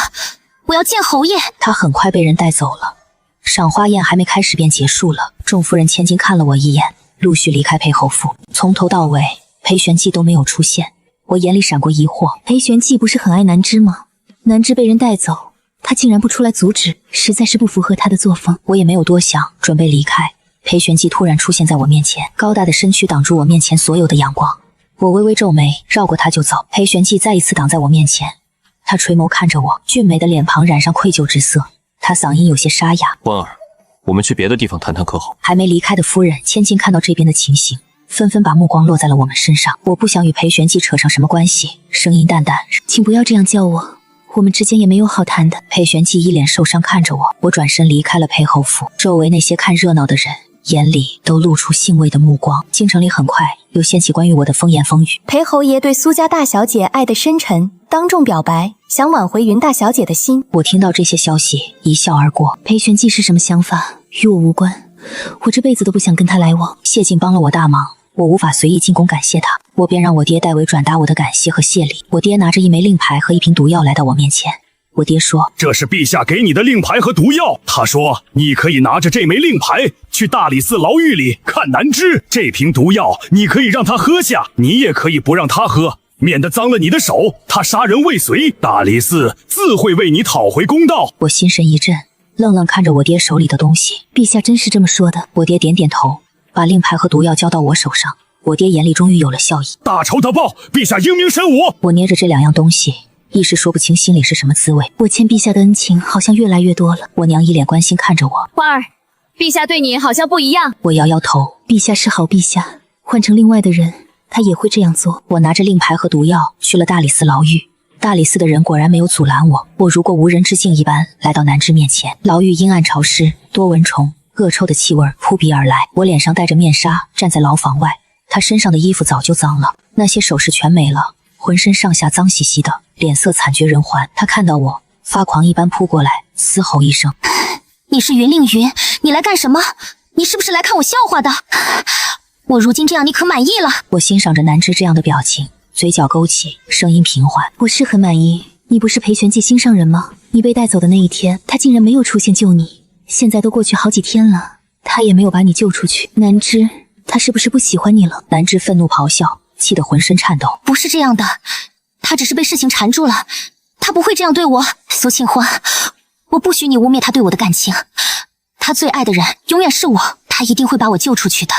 我要见侯爷！”他很快被人带走了。赏花宴还没开始便结束了，众夫人千金看了我一眼，陆续离开裴侯府。从头到尾，裴玄寂都没有出现。我眼里闪过疑惑，裴玄寂不是很爱南芝吗？南芝被人带走，他竟然不出来阻止，实在是不符合他的作风。我也没有多想，准备离开。裴玄寂突然出现在我面前，高大的身躯挡住我面前所有的阳光。我微微皱眉，绕过他就走。裴玄寂再一次挡在我面前，他垂眸看着我，俊美的脸庞染上愧疚之色，他嗓音有些沙哑：“欢儿，我们去别的地方谈谈可好？”还没离开的夫人千金看到这边的情形，纷纷把目光落在了我们身上。我不想与裴玄寂扯上什么关系，声音淡淡：“请不要这样叫我，我们之间也没有好谈的。”裴玄寂一脸受伤看着我，我转身离开了裴侯府。周围那些看热闹的人眼里都露出欣慰的目光。京城里很快又掀起关于我的风言风语。裴侯爷对苏家大小姐爱得深沉，当众表白，想挽回云大小姐的心。我听到这些消息，一笑而过。裴玄寂是什么想法，与我无关，我这辈子都不想跟他来往。谢晋帮了我大忙，我无法随意进宫感谢他，我便让我爹代为转达我的感谢和谢礼。我爹拿着一枚令牌和一瓶毒药来到我面前。我爹说：“这是陛下给你的令牌和毒药。他说你可以拿着这枚令牌去大理寺牢狱里看南芝，这瓶毒药你可以让他喝下，你也可以不让他喝，免得脏了你的手。他杀人未遂，大理寺自会为你讨回公道。”我心神一震，愣愣看着我爹手里的东西。陛下真是这么说的？我爹点点头，把令牌和毒药交到我手上。我爹眼里终于有了笑意。大仇得报，陛下英明神武。我捏着这两样东西，一时说不清心里是什么滋味。我欠陛下的恩情好像越来越多了。我娘一脸关心看着我。花儿，陛下对你好像不一样。我摇摇头。陛下是好陛下，换成另外的人，他也会这样做。我拿着令牌和毒药去了大理寺牢狱。大理寺的人果然没有阻拦我，我如过无人之境一般来到南芝面前。牢狱阴暗潮湿，多蚊虫，恶臭的气味扑鼻而来。我脸上戴着面纱，站在牢房外。他身上的衣服早就脏了，那些首饰全没了，浑身上下脏兮兮的，脸色惨绝人寰。他看到我，发狂一般扑过来，嘶吼一声：“你是云令云，你来干什么？你是不是来看我笑话的？我如今这样，你可满意了？”我欣赏着南芝这样的表情，嘴角勾起，声音平缓：“我是很满意。你不是裴玄寂心上人吗？你被带走的那一天，他竟然没有出现救你。现在都过去好几天了，他也没有把你救出去。南芝，他是不是不喜欢你了？”南芝愤怒咆哮，气得浑身颤抖。“不是这样的，他只是被事情缠住了，他不会这样对我。苏庆欢，我不许你污蔑他对我的感情。他最爱的人永远是我，他一定会把我救出去的。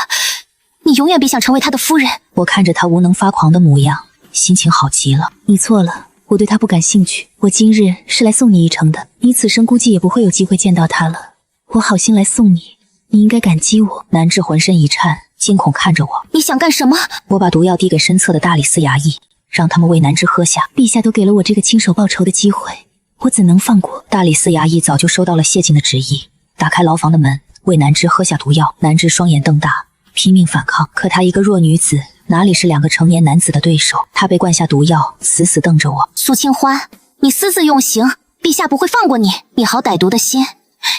你永远别想成为他的夫人。”我看着他无能发狂的模样，心情好极了。你错了，我对他不感兴趣。我今日是来送你一程的，你此生估计也不会有机会见到他了。我好心来送你，你应该感激我。南芝浑身一颤，惊恐看着我。你想干什么？我把毒药递给身侧的大理寺衙役，让他们为南芝喝下。陛下都给了我这个亲手报仇的机会，我怎能放过？大理寺衙役早就收到了谢晋的旨意，打开牢房的门，为南芝喝下毒药。南芝双眼瞪大，拼命反抗，可她一个弱女子，哪里是2个成年男子的对手？她被灌下毒药，死死瞪着我。苏清欢，你私自用刑，陛下不会放过你。你好歹毒的心，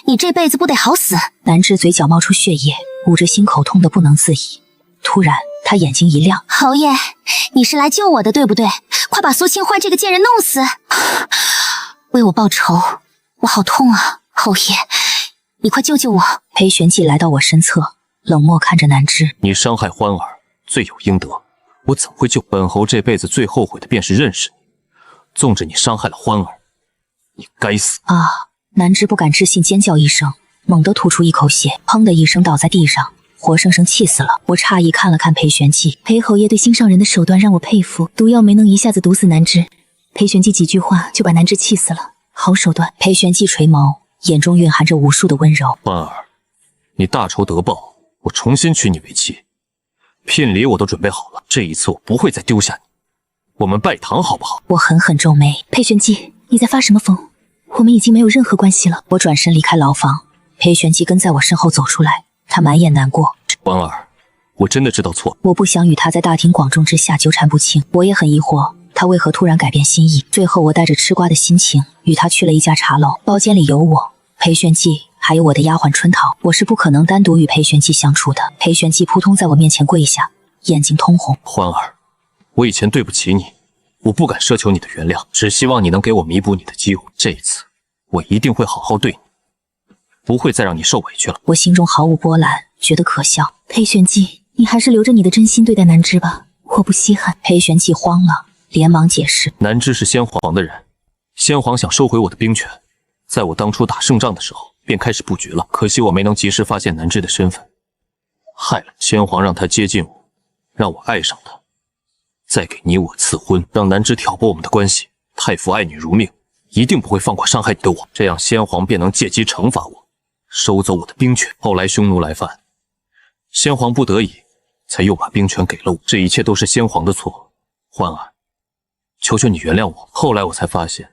你这辈子不得好死！南芝嘴角冒出血液，捂着心口痛得不能自已。突然，他眼睛一亮：“侯爷，你是来救我的，对不对？快把苏清欢这个贱人弄死，为我报仇！我好痛啊，侯爷，你快救救我！”裴玄寂来到我身侧，冷漠看着南芝：“你伤害欢儿，罪有应得，我怎会救？本侯这辈子最后悔的便是认识你。纵着你伤害了欢儿，你该死！”啊！南芝不敢置信，尖叫一声，猛地吐出一口血，砰的一声倒在地上，活生生气死了。我诧异看了看裴玄寂，裴侯爷对心上人的手段让我佩服，毒药没能一下子毒死南芝，裴玄寂几句话就把南芝气死了，好手段。裴玄寂垂眸，眼中蕴含着无数的温柔。欢儿，你大仇得报，我重新娶你为妻，聘礼我都准备好了，这一次我不会再丢下你，我们拜堂好不好？我狠狠皱眉：“裴玄寂，你在发什么疯？我们已经没有任何关系了。”我转身离开牢房，裴玄寂跟在我身后走出来，他满眼难过。欢儿，我真的知道错了。我不想与他在大庭广众之下纠缠不清，我也很疑惑，他他为何突然改变心意？最后我带着吃瓜的心情与他去了一家茶楼，包间里有我、裴玄寂，还有我的丫鬟春桃。我是不可能单独与裴玄寂相处的。裴玄寂扑通在我面前跪下，眼睛通红。欢儿，我以前对不起你，我不敢奢求你的原谅，只希望你能给我弥补你的机会。这一次，我一定会好好对你，不会再让你受委屈了。我心中毫无波澜，觉得可笑。裴玄寂，你还是留着你的真心对待南枝吧，我不稀罕。裴玄寂慌了，连忙解释：南枝是先皇的人，先皇想收回我的兵权，在我当初打胜仗的时候便开始布局了，可惜我没能及时发现南枝的身份，害了先皇，让他接近我，让我爱上他，再给你我赐婚，让南枝挑拨我们的关系。太傅爱女如命，一定不会放过伤害你的我，这样先皇便能借机惩罚我，收走我的兵权。后来匈奴来犯，先皇不得已才又把兵权给了我，这一切都是先皇的错。欢儿，求求你原谅我。后来我才发现，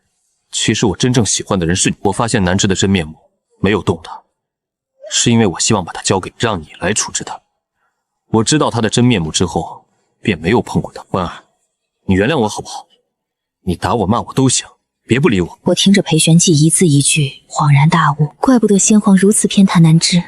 其实我真正喜欢的人是你。我发现南枝的真面目，没有动他，是因为我希望把他交给让你来处置他。我知道他的真面目之后，便没有碰过他。欢儿，你原谅我好不好？你打我骂我都行，别不理我。我听着裴玄寂一字一句，恍然大悟，怪不得先皇如此偏袒南枝，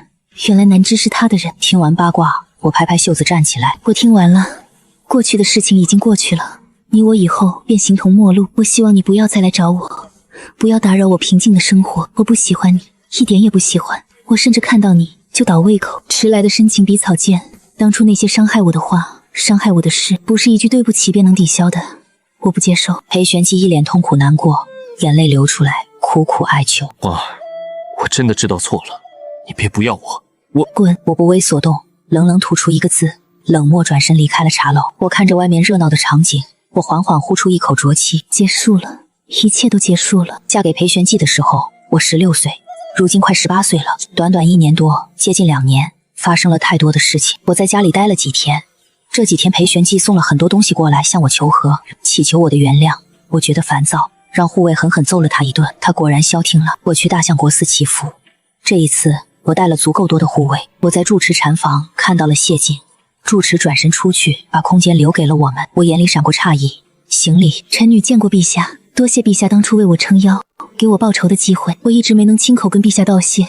原来南枝是他的人。听完八卦，我拍拍袖子站起来。我听完了，过去的事情已经过去了，你我以后便形同陌路。我希望你不要再来找我，不要打扰我平静的生活。我不喜欢你，一点也不喜欢。我甚至看到你就倒胃口。迟来的深情比草贱，当初那些伤害我的话，伤害我的事，不是一句对不起便能抵消的。我不接受。裴玄寂一脸痛苦难过，眼泪流出来，苦苦哀求。欢儿，我真的知道错了，你别不要我。我滚！我不为所动，冷冷吐出一个字，冷漠转身离开了茶楼。我看着外面热闹的场景，我缓缓呼出一口浊气。结束了，一切都结束了。嫁给裴玄寂的时候，我16岁，如今快18岁了。短短1年多，接近2年，发生了太多的事情。我在家里待了几天，这几天裴玄寂送了很多东西过来向我求和，祈求我的原谅。我觉得烦躁，让护卫狠狠揍了他一顿，他果然消停了。我去大相国寺祈福，这一次我带了足够多的护卫。我在住持禅房看到了谢晋，住持转身出去，把空间留给了我们。我眼里闪过诧异，行礼。臣女见过陛下，多谢陛下当初为我撑腰，给我报仇的机会。我一直没能亲口跟陛下道谢，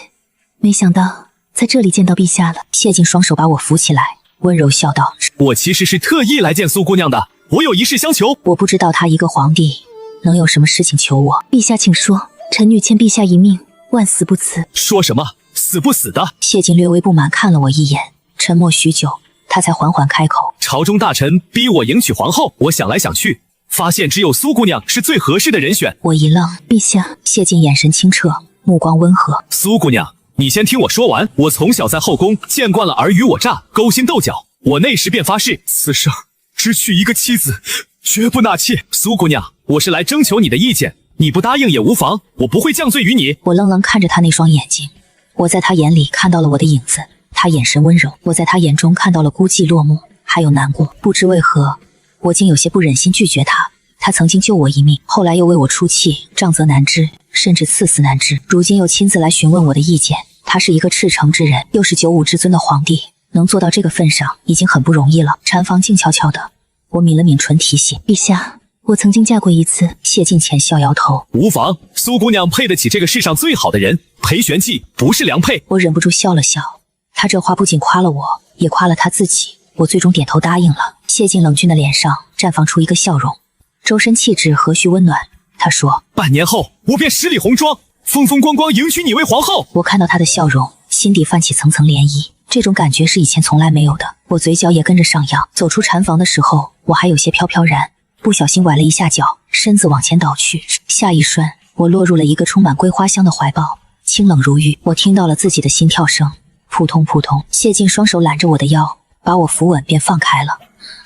没想到在这里见到陛下了。谢晋双手把我扶起来，温柔笑道：我其实是特意来见苏姑娘的，我有一事相求。我不知道他一个皇帝能有什么事情求我。陛下请说，臣女欠陛下一命，万死不辞。说什么死不死的？谢晋略微不满看了我一眼，沉默许久，他才缓缓开口：朝中大臣逼我迎娶皇后，我想来想去，发现只有苏姑娘是最合适的人选。我一愣，陛下。谢晋眼神清澈，目光温和。苏姑娘，你先听我说完。我从小在后宫见惯了尔虞我诈、勾心斗角，我那时便发誓，此生只娶一个妻子，绝不纳妾。苏姑娘，我是来征求你的意见，你不答应也无妨，我不会降罪于你。我愣愣看着他那双眼睛，我在他眼里看到了我的影子。他眼神温柔，我在他眼中看到了孤寂落寞，还有难过。不知为何，我竟有些不忍心拒绝他。他曾经救我一命，后来又为我出气，杖责难支，甚至赐死难支，如今又亲自来询问我的意见。他是一个赤诚之人，又是95至尊的皇帝，能做到这个份上已经很不容易了。禅房静悄悄的，我抿了抿唇提醒：陛下，我曾经嫁过一次。谢晋浅笑摇头：无妨，苏姑娘配得起这个世上最好的人，裴玄寂不是良配。我忍不住笑了笑，他这话不仅夸了我，也夸了他自己。我最终点头答应了。谢晋冷峻的脸上绽放出一个笑容，周身气质和煦温暖。他说：半年后，我便十里红妆，风风光光迎娶你为皇后。我看到他的笑容，心底泛起层层涟漪，这种感觉是以前从来没有的。我嘴角也跟着上扬。走出禅房的时候，我还有些飘飘然，不小心崴了一下脚，身子往前倒去。下一瞬，我落入了一个充满桂花香的怀抱，清冷如玉。我听到了自己的心跳声，扑通扑通。谢晋双手揽着我的腰，把我扶稳便放开了。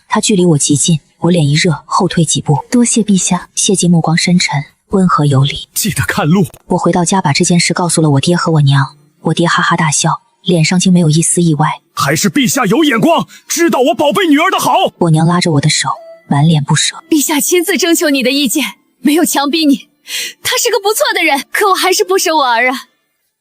他距离我极近，我脸一热，后退几步。多谢陛下。谢晋目光深沉，温和有礼。记得看路。我回到家，把这件事告诉了我爹和我娘。我爹哈哈大笑，脸上竟没有一丝意外。还是陛下有眼光，知道我宝贝女儿的好。我娘拉着我的手，满脸不舍。陛下亲自征求你的意见，没有强逼你。他是个不错的人，可我还是不舍我儿啊。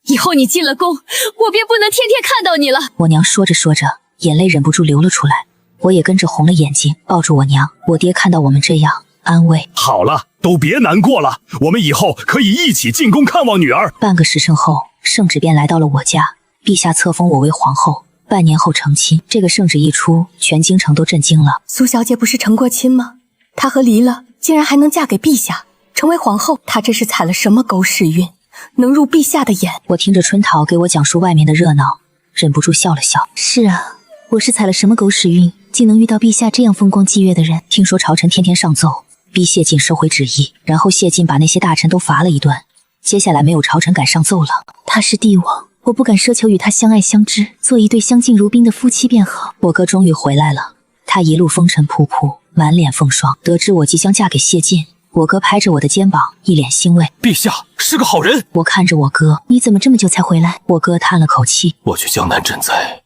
以后你进了宫，我便不能天天看到你了。我娘说着说着，眼泪忍不住流了出来。我也跟着红了眼睛，抱住我娘。我爹看到我们这样，安慰。好了，都别难过了，我们以后可以一起进宫看望女儿。半个时辰后，圣旨便来到了我家，陛下册封我为皇后，半年后成亲。这个圣旨一出，全京城都震惊了。苏小姐不是成过亲吗？她和离了，竟然还能嫁给陛下，成为皇后，她这是踩了什么狗屎运，能入陛下的眼？我听着春桃给我讲述外面的热闹，忍不住笑了笑。是啊，我是踩了什么狗屎运，竟能遇到陛下这样风光霁月的人。听说朝臣天天上奏，逼谢晋收回旨意，然后谢晋把那些大臣都罚了一顿，接下来没有朝臣敢上奏了。他是帝王，我不敢奢求与他相爱相知，做一对相敬如宾的夫妻便好。我哥终于回来了，他一路风尘仆仆，满脸风霜。得知我即将嫁给谢晋，我哥拍着我的肩膀，一脸欣慰。陛下是个好人。我看着我哥，你怎么这么久才回来？我哥叹了口气，我去江南赈灾，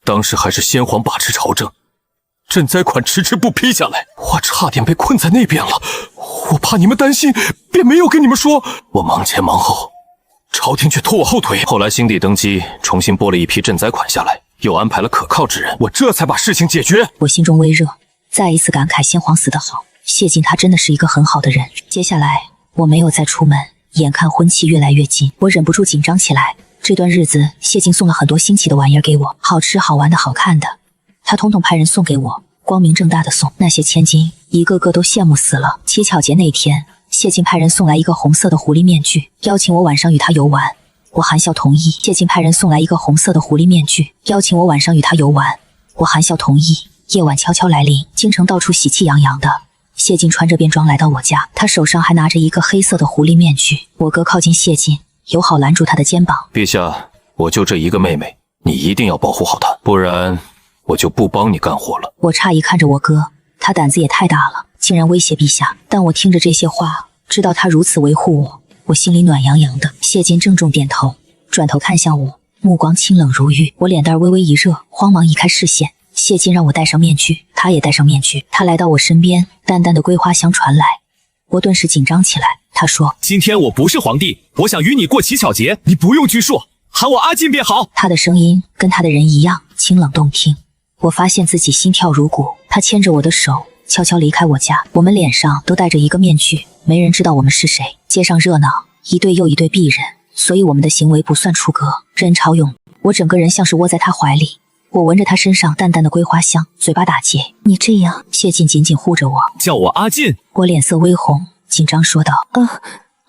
当时还是先皇把持朝政，赈灾款迟迟不批下来，我差点被困在那边了。我怕你们担心，便没有跟你们说。我忙前忙后，朝廷却拖我后腿。后来新帝登基，重新拨了一批赈灾款下来，又安排了可靠之人，我这才把事情解决。我心中微热，再一次感慨先皇死得好，谢晋他真的是一个很好的人。接下来我没有再出门，眼看婚期越来越近，我忍不住紧张起来。这段日子，谢晋送了很多新奇的玩意儿给我，好吃好玩的好看的，他统统派人送给我，光明正大的送。那些千金一个个都羡慕死了。乞巧节那天，谢晋派人送来一个红色的狐狸面具，邀请我晚上与他游玩。我含笑同意。谢晋派人送来一个红色的狐狸面具，邀请我晚上与他游玩。我含笑同意。夜晚悄悄来临，京城到处喜气洋洋的。谢晋穿着便装来到我家，他手上还拿着一个黑色的狐狸面具。我哥靠近谢晋，友好拦住他的肩膀。陛下，我就这一个妹妹，你一定要保护好她，不然我就不帮你干活了。我诧异看着我哥，他胆子也太大了，竟然威胁陛下。但我听着这些话，知道他如此维护我，我心里暖洋洋的。谢晋郑重点头，转头看向我，目光清冷如玉。我脸蛋微微一热，慌忙移开视线。谢晋让我戴上面具，他也戴上面具。他来到我身边，淡淡的桂花香传来，我顿时紧张起来。他说：今天我不是皇帝，我想与你过乞巧节，你不用拘束，喊我阿进便好。他的声音跟他的人一样清冷动听，我发现自己心跳如鼓。他牵着我的手悄悄离开我家，我们脸上都戴着一个面具，没人知道我们是谁。街上热闹，一对又一对璧人，所以我们的行为不算出格。人潮涌，我整个人像是窝在他怀里，我闻着他身上淡淡的桂花香，嘴巴打结。你这样。谢晋紧紧护着我，叫我阿进。我脸色微红，紧张说道：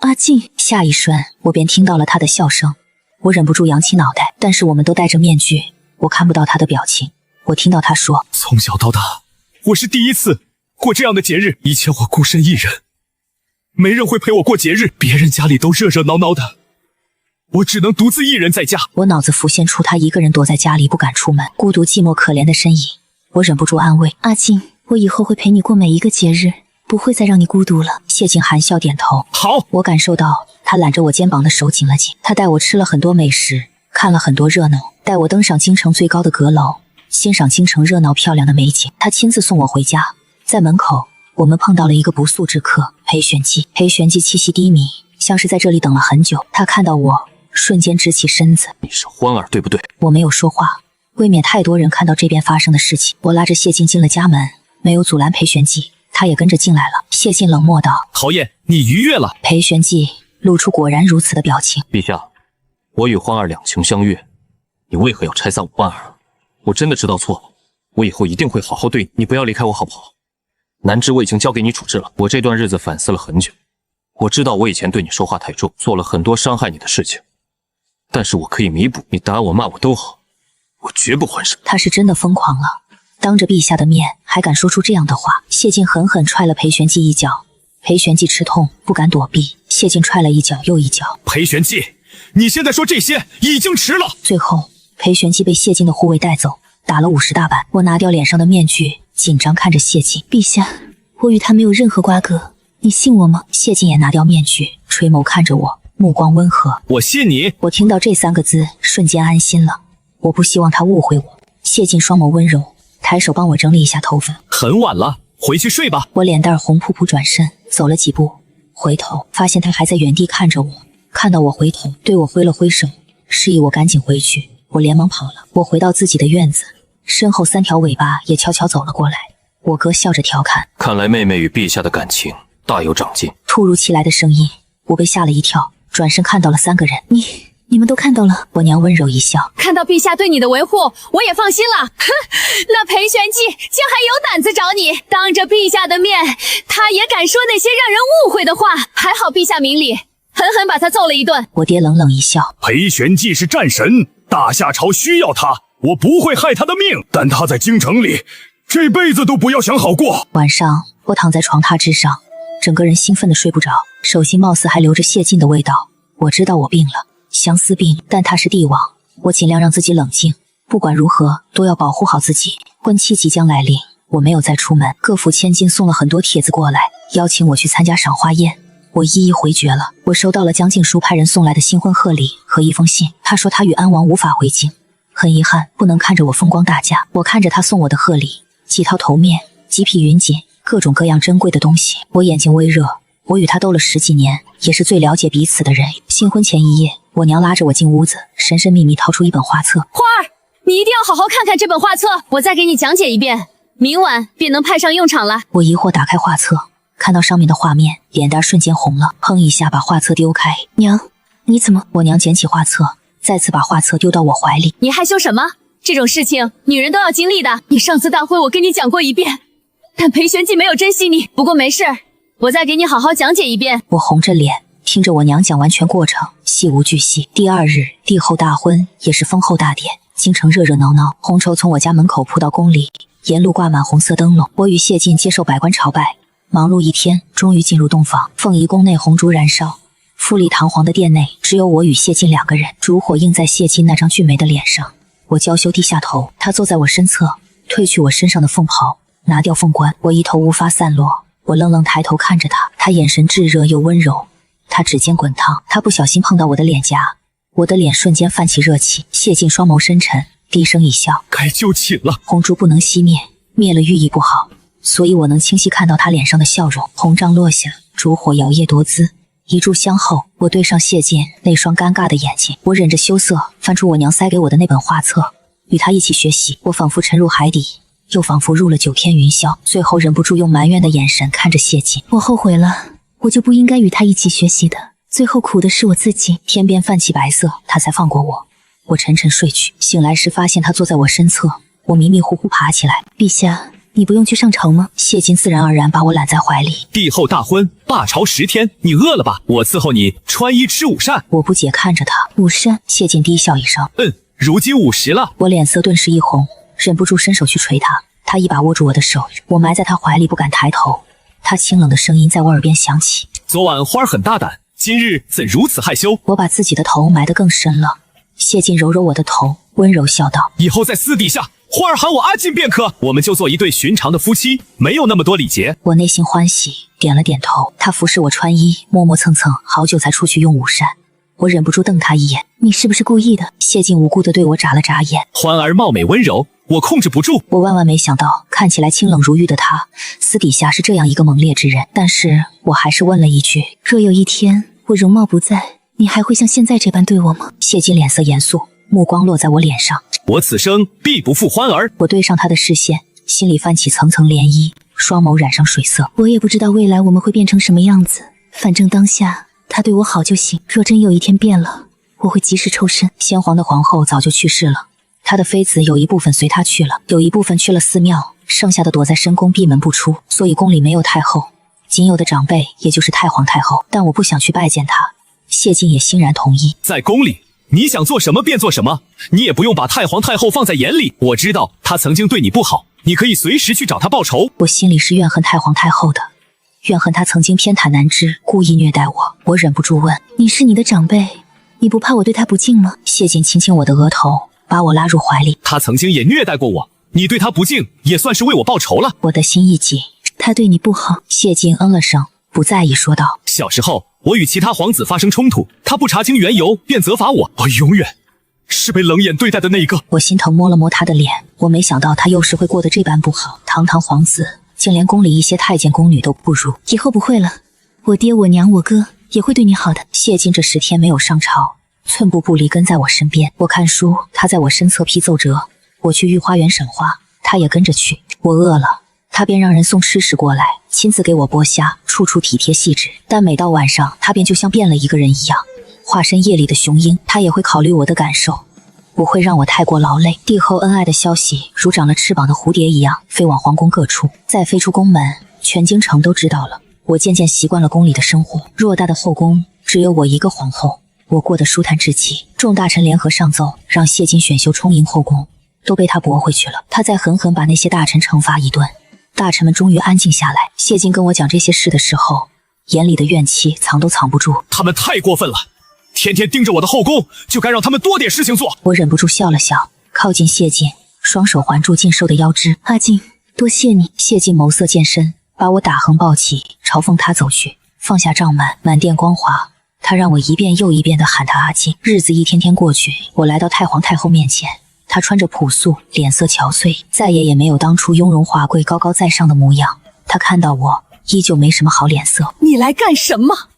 阿进。下一瞬，我便听到了他的笑声，我忍不住扬起脑袋，但是我们都戴着面具，我看不到他的表情。我听到他说：从小到大，我是第一次过这样的节日，以前我孤身一人，没人会陪我过节日，别人家里都热热闹闹的，我只能独自一人在家。我脑子浮现出他一个人躲在家里不敢出门，孤独寂寞可怜的身影，我忍不住安慰：阿进，我以后会陪你过每一个节日，不会再让你孤独了。谢晋含笑点头。好。我感受到他揽着我肩膀的手紧了紧。他带我吃了很多美食，看了很多热闹，带我登上京城最高的阁楼，欣赏京城热闹漂亮的美景。他亲自送我回家，在门口我们碰到了一个不速之客裴玄寂。裴玄寂气息低迷，像是在这里等了很久。他看到我，瞬间直起身子。你是欢儿对不对？我没有说话，未免太多人看到这边发生的事情。我拉着谢晋进了家门，没有阻拦裴玄寂，他也跟着进来了。谢晋冷漠道：陶燕，你逾越了。裴玄寂露出果然如此的表情。陛下，我与欢儿两情相悦，你为何要拆散我欢儿？我真的知道错了，我以后一定会好好对你，你不要离开我好不好？南枝我已经交给你处置了。我这段日子反思了很久，我知道我以前对你说话太重，做了很多伤害你的事情，但是我可以弥补，你打我骂我都好，我绝不还手。他是真的疯狂了，当着陛下的面还敢说出这样的话。谢晋狠狠踹了裴玄寂一脚，裴玄寂吃痛不敢躲避，谢晋踹了一脚又一脚。裴玄寂，你现在说这些已经迟了。最后裴玄寂被谢晋的护卫带走，打了50大板。我拿掉脸上的面具，紧张看着谢晋。陛下，我与他没有任何瓜葛，你信我吗？谢晋也拿掉面具，垂眸看着我，目光温和。我信你。我听到这3个字，瞬间安心了。我不希望他误会我。谢晋双眸温柔，抬手帮我整理一下头发。很晚了，回去睡吧。我脸蛋红扑扑，转身走了几步，回头发现他还在原地看着我。看到我回头，对我挥了挥手，示意我赶紧回去。我连忙跑了。我回到自己的院子，身后3条尾巴也悄悄走了过来。我哥笑着调侃，看来妹妹与陛下的感情大有长进。突如其来的声音，我被吓了一跳，转身看到了3个人。你们都看到了？我娘温柔一笑，看到陛下对你的维护，我也放心了。哼，那裴玄寂竟还有胆子找你，当着陛下的面，他也敢说那些让人误会的话。还好陛下明理，狠狠把他揍了一顿。我爹冷冷一笑，裴玄寂是战神，大夏朝需要他，我不会害他的命，但他在京城里这辈子都不要想好过。晚上我躺在床榻之上，整个人兴奋的睡不着，手心貌似还留着谢晋的味道。我知道我病了，相思病，但他是帝王，我尽量让自己冷静，不管如何都要保护好自己。婚期即将来临，我没有再出门。各府千金送了很多帖子过来，邀请我去参加赏花宴，我一一回绝了。我收到了江静书派人送来的新婚贺礼和一封信，他说他与安王无法回京，很遗憾不能看着我风光大嫁。我看着他送我的贺礼，几套头面，几匹云锦，各种各样珍贵的东西，我眼睛微热。我与他斗了10几年，也是最了解彼此的人。新婚前一夜，我娘拉着我进屋子，神神秘秘掏出一本画册。花儿，你一定要好好看看这本画册，我再给你讲解一遍，明晚便能派上用场了。我疑惑打开画册，看到上面的画面，脸蛋瞬间红了，砰一下把画册丢开。娘，你怎么？我娘捡起画册，再次把画册丢到我怀里。你害羞什么？这种事情女人都要经历的。你上次大会我跟你讲过一遍，但裴玄寂没有珍惜你。不过没事，我再给你好好讲解一遍。我红着脸听着我娘讲完全过程，细无巨细。第2日帝后大婚，也是封后大典，京城热热闹闹，红绸从我家门口铺到宫里，沿路挂满红色灯笼。我与谢晋接受百官朝拜，忙碌一天，终于进入洞房。凤仪宫内红烛燃烧，富丽堂皇的殿内只有我与谢晋2个人，烛火映在谢晋那张俊美的脸上。我娇羞低下头，他坐在我身侧，褪去我身上的凤袍，拿掉凤冠，我一头乌发散落。我愣愣抬头看着他，他眼神炙热又温柔，他指尖滚烫，他不小心碰到我的脸颊，我的脸瞬间泛起热气。谢晋双眸深沉，低声一笑，该就寝了。红烛不能熄灭，灭了寓意不好，所以我能清晰看到他脸上的笑容。红帐落下，烛火摇曳多姿，一炷香后，我对上谢晋那双尴尬的眼睛，我忍着羞涩翻出我娘塞给我的那本画册，与他一起学习。我仿佛沉入海底，又仿佛入了9天云霄，最后忍不住用埋怨的眼神看着谢晋。我后悔了，我就不应该与他一起学习的，最后苦的是我自己。天边泛起白色，他才放过我。我沉沉睡去，醒来时发现他坐在我身侧，我迷迷糊糊爬起来。陛下，你不用去上朝吗？谢晋自然而然把我揽在怀里。帝后大婚，罢朝10天，你饿了吧？我伺候你穿衣吃午膳。我不解看着他。午膳？谢晋低笑一声，如今午时了。我脸色顿时一红，忍不住伸手去捶他。他一把握住我的手，我埋在他怀里不敢抬头。他清冷的声音在我耳边响起，昨晚花儿很大胆，今日怎如此害羞？我把自己的头埋得更深了。谢晋揉揉我的头，温柔笑道，以后在私底下花儿喊我阿金便可，我们就做一对寻常的夫妻，没有那么多礼节。我内心欢喜，点了点头。他服侍我穿衣，磨磨蹭蹭，好久才出去用午膳。我忍不住瞪他一眼，你是不是故意的？谢晋无辜地对我眨了眨眼。欢儿貌美温柔，我控制不住。我万万没想到，看起来清冷如玉的他，私底下是这样一个猛烈之人。但是我还是问了一句，若有一天我容貌不在，你还会像现在这般对我吗？谢晋脸色严肃，目光落在我脸上。我此生必不负欢儿。我对上他的视线，心里泛起层层涟漪，双眸染上水色。我也不知道未来我们会变成什么样子，反正当下他对我好就行。若真有一天变了，我会及时抽身。先皇的皇后早就去世了，他的妃子有一部分随他去了，有一部分去了寺庙，剩下的躲在深宫闭门不出，所以宫里没有太后，仅有的长辈也就是太皇太后。但我不想去拜见他，谢晋也欣然同意。在宫里你想做什么便做什么，你也不用把太皇太后放在眼里。我知道他曾经对你不好，你可以随时去找他报仇。我心里是怨恨太皇太后的，怨恨他曾经偏袒难支，故意虐待我。我忍不住问，你是你的长辈，你不怕我对他不敬吗？谢晋轻轻我的额头，把我拉入怀里。他曾经也虐待过我，你对他不敬，也算是为我报仇了。我的心一紧，他对你不好。谢晋嗯了声，不在意说道，小时候我与其他皇子发生冲突，他不查清缘由便责罚我，我永远是被冷眼对待的那一个。我心疼摸了摸他的脸，我没想到他幼时会过得这般不好，堂堂皇子竟连宫里一些太监宫女都不如。以后不会了，我爹我娘我哥也会对你好的。谢晋这10天没有上朝，寸步不离跟在我身边。我看书，他在我身侧批奏折；我去御花园赏花，他也跟着去。我饿了，他便让人送吃食过来，亲自给我剥虾，处处体贴细致。但每到晚上，他便就像变了一个人一样，化身夜里的雄鹰。他也会考虑我的感受，不会让我太过劳累。帝后恩爱的消息如长了翅膀的蝴蝶一样飞往皇宫各处，再飞出宫门，全京城都知道了。我渐渐习惯了宫里的生活，偌大的后宫只有我一个皇后，我过得舒坦至极。众大臣联合上奏，让谢晋选秀充盈后宫，都被他驳回去了。他再狠狠把那些大臣惩罚一顿，大臣们终于安静下来。谢晋跟我讲这些事的时候，眼里的怨气藏都藏不住。他们太过分了，天天盯着我的后宫，就该让他们多点事情做。我忍不住笑了笑，靠近谢晋，双手环住晋寿的腰肢。阿静，多谢你。谢晋眸色渐深，把我打横抱起，朝凤塔走去，放下帐幔，满殿光华。他让我一遍又一遍地喊他阿静。日子一天天过去，我来到太皇太后面前，她穿着朴素，脸色憔悴，再也没有当初雍容华贵、高高在上的模样。她看到我，依旧没什么好脸色。你来干什么？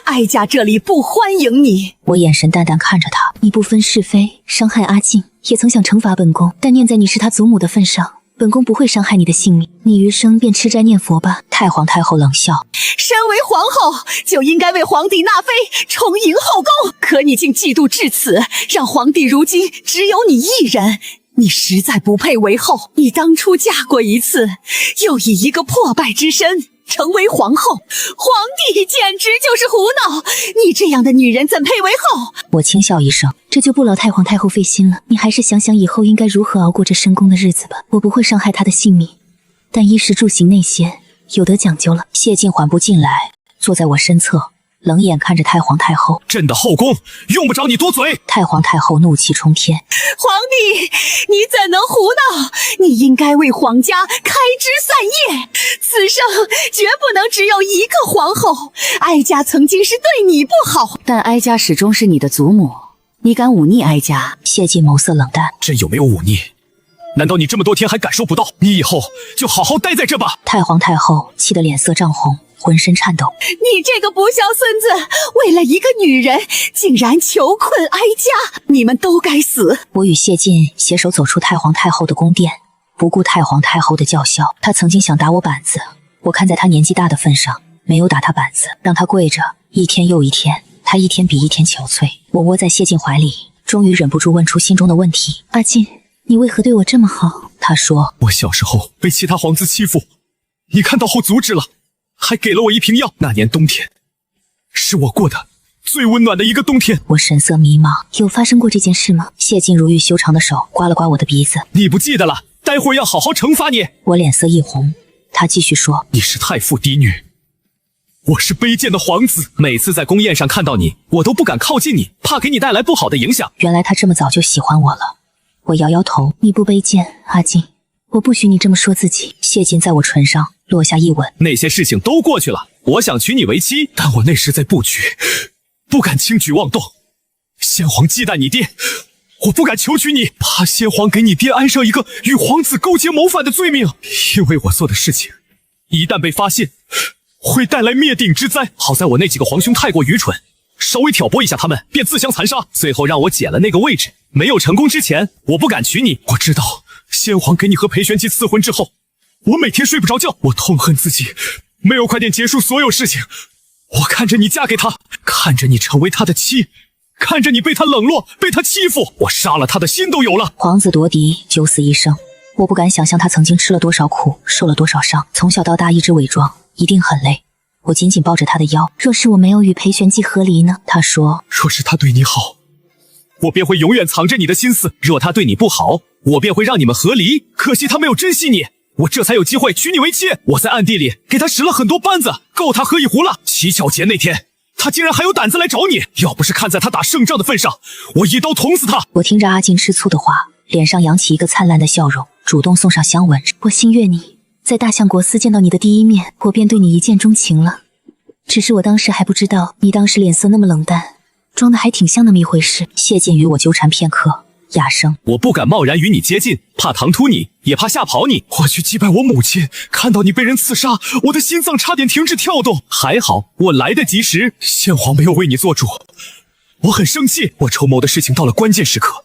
哀家这里不欢迎你。我眼神淡淡看着她。你不分是非，伤害阿静，也曾想惩罚本宫，但念在你是他祖母的份上，本宫不会伤害你的性命。你余生便吃斋念佛吧。太皇太后冷笑，身为皇后就应该为皇帝纳妃，充盈后宫，可你竟嫉妒至此，让皇帝如今只有你一人。你实在不配为后。你当初嫁过一次，又以一个破败之身成为皇后，皇帝简直就是胡闹。你这样的女人怎配为后？我轻笑一声，这就不劳太皇太后费心了。你还是想想以后应该如何熬过这深宫的日子吧。我不会伤害她的性命，但衣食住行那些有得讲究了。谢晋缓步进来，坐在我身侧，冷眼看着太皇太后。朕的后宫用不着你多嘴。太皇太后怒气冲天，皇帝，你怎能胡闹？你应该为皇家开枝散叶，此生绝不能只有一个皇后。哀家曾经是对你不好，但哀家始终是你的祖母，你敢忤逆哀家？谢晋眸色冷淡，朕有没有忤逆？难道你这么多天还感受不到？你以后就好好待在这吧。太皇太后气得脸色涨红，浑身颤抖。你这个不孝孙子，为了一个女人竟然囚困哀家，你们都该死。我与谢晋携手走出太皇太后的宫殿，不顾太皇太后的叫嚣。他曾经想打我板子，我看在他年纪大的份上，没有打他板子，让他跪着。一天又一天，他一天比一天憔悴。我窝在谢晋怀里，终于忍不住问出心中的问题。阿静，你为何对我这么好？他说，我小时候被其他皇子欺负，你看到后阻止了，还给了我一瓶药。那年冬天，是我过的最温暖的一个冬天。我神色迷茫，有发生过这件事吗？谢晋如玉修长的手刮了刮我的鼻子。你不记得了？待会儿要好好惩罚你。我脸色一红，他继续说，你是太傅嫡女，我是卑贱的皇子，每次在宫宴上看到你，我都不敢靠近你，怕给你带来不好的影响。原来他这么早就喜欢我了。我摇摇头，你不卑贱，阿静，我不许你这么说自己。谢晋在我唇上落下一吻。那些事情都过去了，我想娶你为妻，但我那时在布局，不敢轻举妄动。先皇忌惮你爹，我不敢求娶你，怕先皇给你爹安上一个与皇子勾结谋反的罪名。因为我做的事情一旦被发现，会带来灭顶之灾。好在我那几个皇兄太过愚蠢，稍微挑拨一下他们，便自相残杀，最后让我捡了那个位置。没有成功之前，我不敢娶你。我知道先皇给你和裴玄机赐婚之后，我每天睡不着觉，我痛恨自己没有快点结束所有事情。我看着你嫁给他，看着你成为他的妻，看着你被他冷落，被他欺负，我杀了他的心都有了。皇子夺嫡，九死一生，我不敢想象他曾经吃了多少苦，受了多少伤，从小到大一直伪装，一定很累。我紧紧抱着他的腰。若是我没有与裴玄机和离呢？他说，若是他对你好，我便会永远藏着你的心思；若他对你不好，我便会让你们和离。可惜他没有珍惜你，我这才有机会娶你为妻。我在暗地里给他使了很多绊子，够他喝一壶了。七巧节那天，他竟然还有胆子来找你，要不是看在他打胜仗的份上，我一刀捅死他。我听着阿静吃醋的话，脸上扬起一个灿烂的笑容，主动送上香吻。我心悦你，在大相国司见到你的第一面，我便对你一见钟情了。只是我当时还不知道，你当时脸色那么冷淡，装的还挺像那么一回事。谢晋与我纠缠片刻，哑声，我不敢贸然与你接近，怕唐突你，也怕吓跑你。我去祭拜我母亲，看到你被人刺杀，我的心脏差点停止跳动。还好我来得及时，先皇没有为你做主。我很生气，我筹谋的事情到了关键时刻，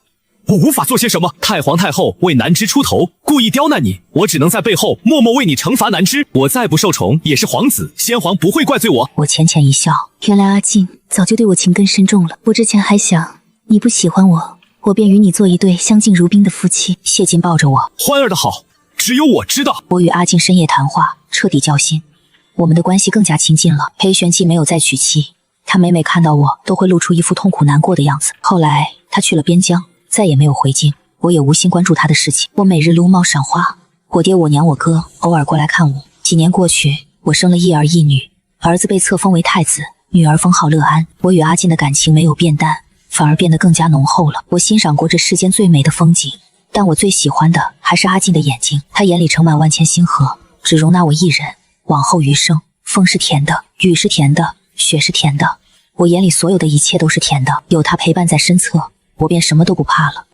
我无法做些什么。太皇太后为南枝出头，故意刁难你，我只能在背后默默为你惩罚南枝。我再不受宠，也是皇子，先皇不会怪罪我。我浅浅一笑，原来阿静早就对我情根深重了。我之前还想你不喜欢我便与你做一对相敬如宾的夫妻。谢晋抱着我，欢儿的好，只有我知道。我与阿静深夜谈话，彻底交心，我们的关系更加亲近了。裴玄姬没有再娶妻，他每每看到我，都会露出一副痛苦难过的样子。后来他去了边疆，再也没有回京，我也无心关注他的事情。我每日撸猫赏花，我爹我娘我哥偶尔过来看我。几年过去，我生了一儿一女，儿子被册封为太子，女儿封号乐安。我与阿静的感情没有变淡，反而变得更加浓厚了。我欣赏过这世间最美的风景，但我最喜欢的还是阿静的眼睛，她眼里盛满万千星河，只容纳我一人。往后余生，风是甜的，雨是甜的，雪是甜的，我眼里所有的一切都是甜的。有她陪伴在身侧，我便什么都不怕了。